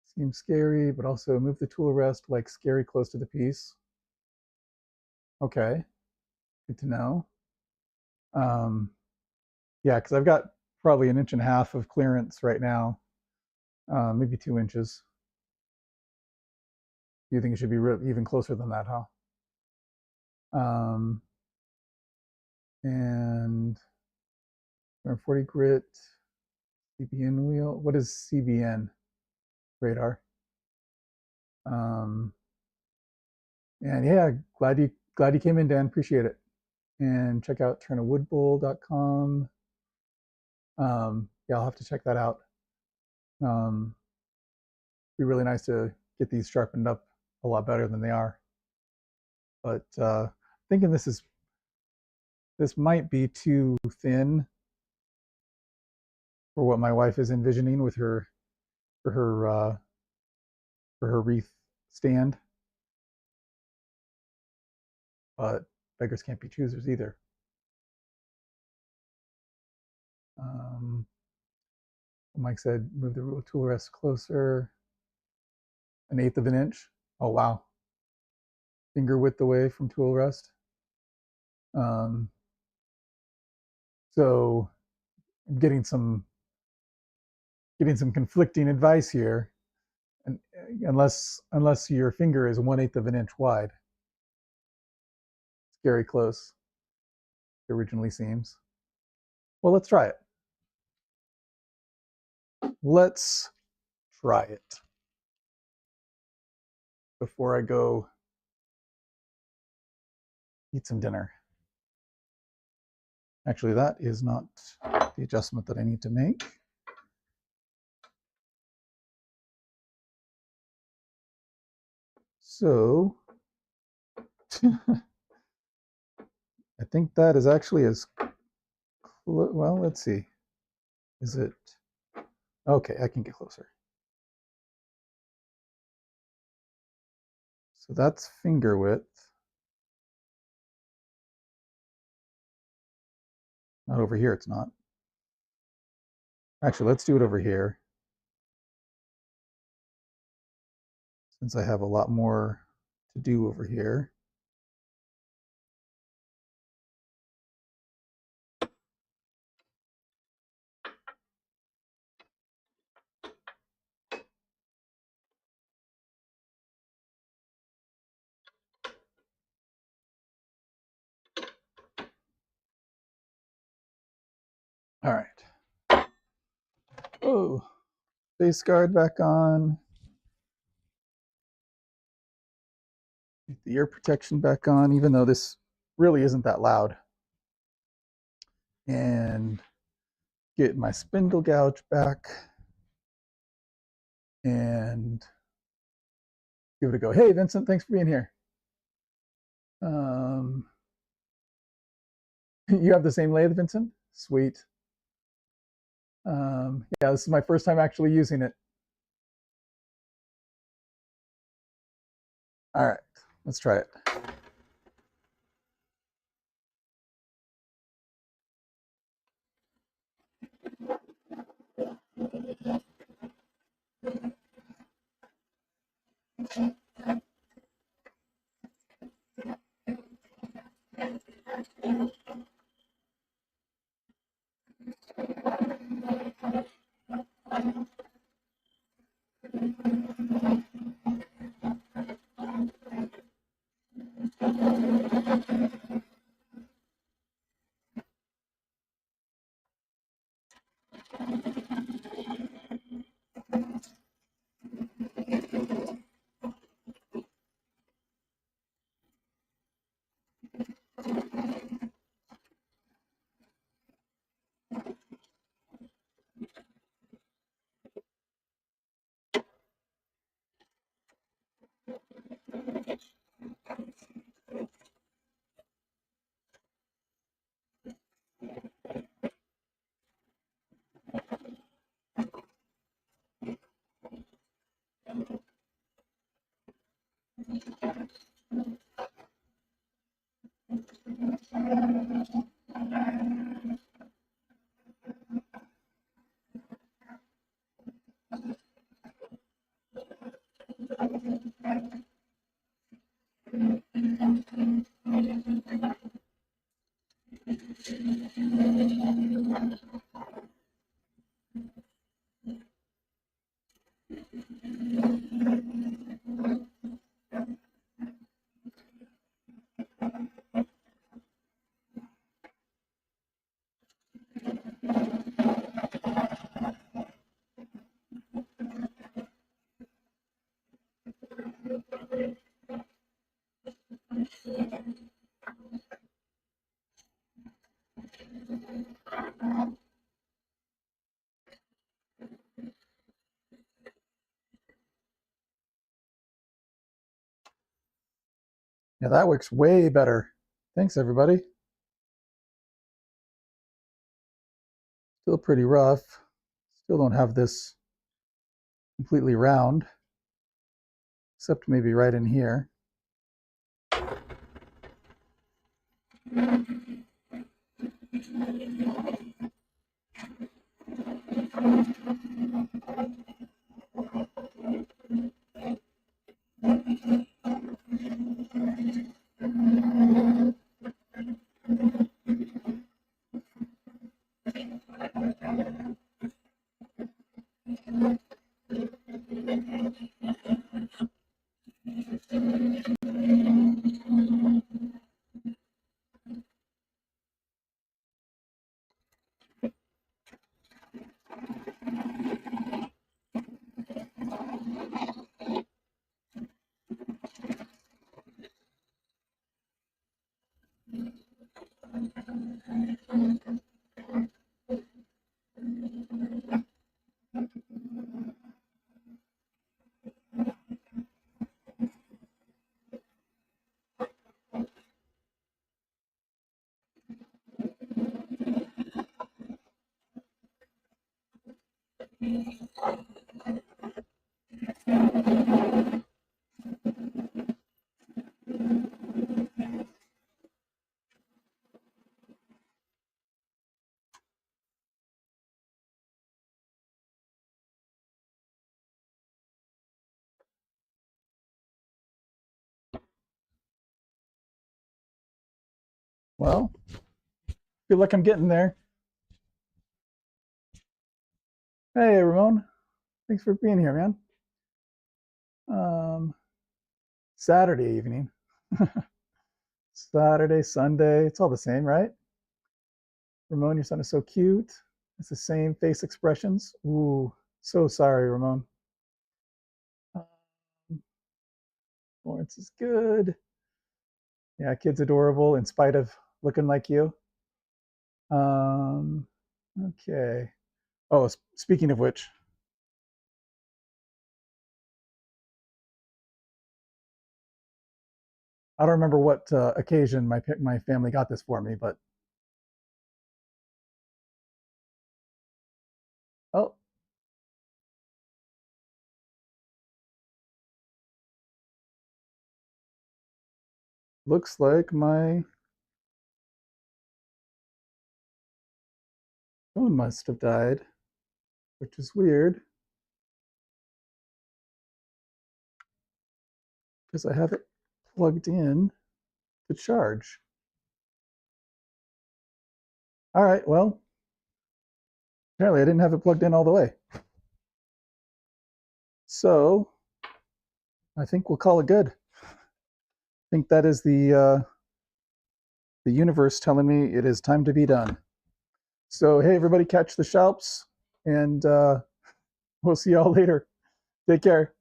Seems scary, but also move the tool rest like scary close to the piece. Okay, good to know. Yeah, because I've got probably 1.5 inches of clearance right now, maybe 2 inches. You think it should be even closer than that, huh? And 40 grit, CBN wheel. What is CBN? Radar. And yeah, glad you came in, Dan. Appreciate it. And check out turnawoodbowl.com. Yeah, I'll have to check that out. Be really nice to get these sharpened up a lot better than they are. But thinking this might be too thin for what my wife is envisioning with her for her wreath stand. But beggars can't be choosers either. Mike said, move the tool rest closer. 1/8 of an inch. Oh, wow. Finger width away from tool rest. So I'm getting some conflicting advice here. And unless your finger is 1/8 of an inch wide. Scary close. It originally seems. Well, let's try it. Let's try it before I go eat some dinner. Actually, that is not the adjustment that I need to make. So I think that is actually as well, let's see. Is it okay? I can get closer. So that's finger width. Not over here, it's not. Actually, let's do it over here, since I have a lot more to do over here. All right. Oh, face guard back on. Get the ear protection back on, even though this really isn't that loud. And get my spindle gouge back and give it a go. Hey, Vincent, thanks for being here. You have the same lathe, Vincent? Sweet. Yeah, this is my first time actually using it. All right, let's try it. Yeah, that works way better. Thanks, everybody. Still pretty rough. Still don't have this completely round, except maybe right in here. Well, feel like I'm getting there. Hey, Ramon. Thanks for being here, man. Saturday evening. Saturday, Sunday. It's all the same, right? Ramon, your son is so cute. It's the same face expressions. Ooh, so sorry, Ramon. Lawrence is good. Yeah, kid's adorable in spite of looking like you. Okay. Oh, speaking of which, I don't remember what occasion my family got this for me, but oh, looks like my phone must have died, which is weird because I have it plugged in to charge. All right, well, apparently I didn't have it plugged in all the way. So I think we'll call it good. I think that is the universe telling me it is time to be done. So hey, everybody, catch the shalps, and we'll see y'all later. Take care.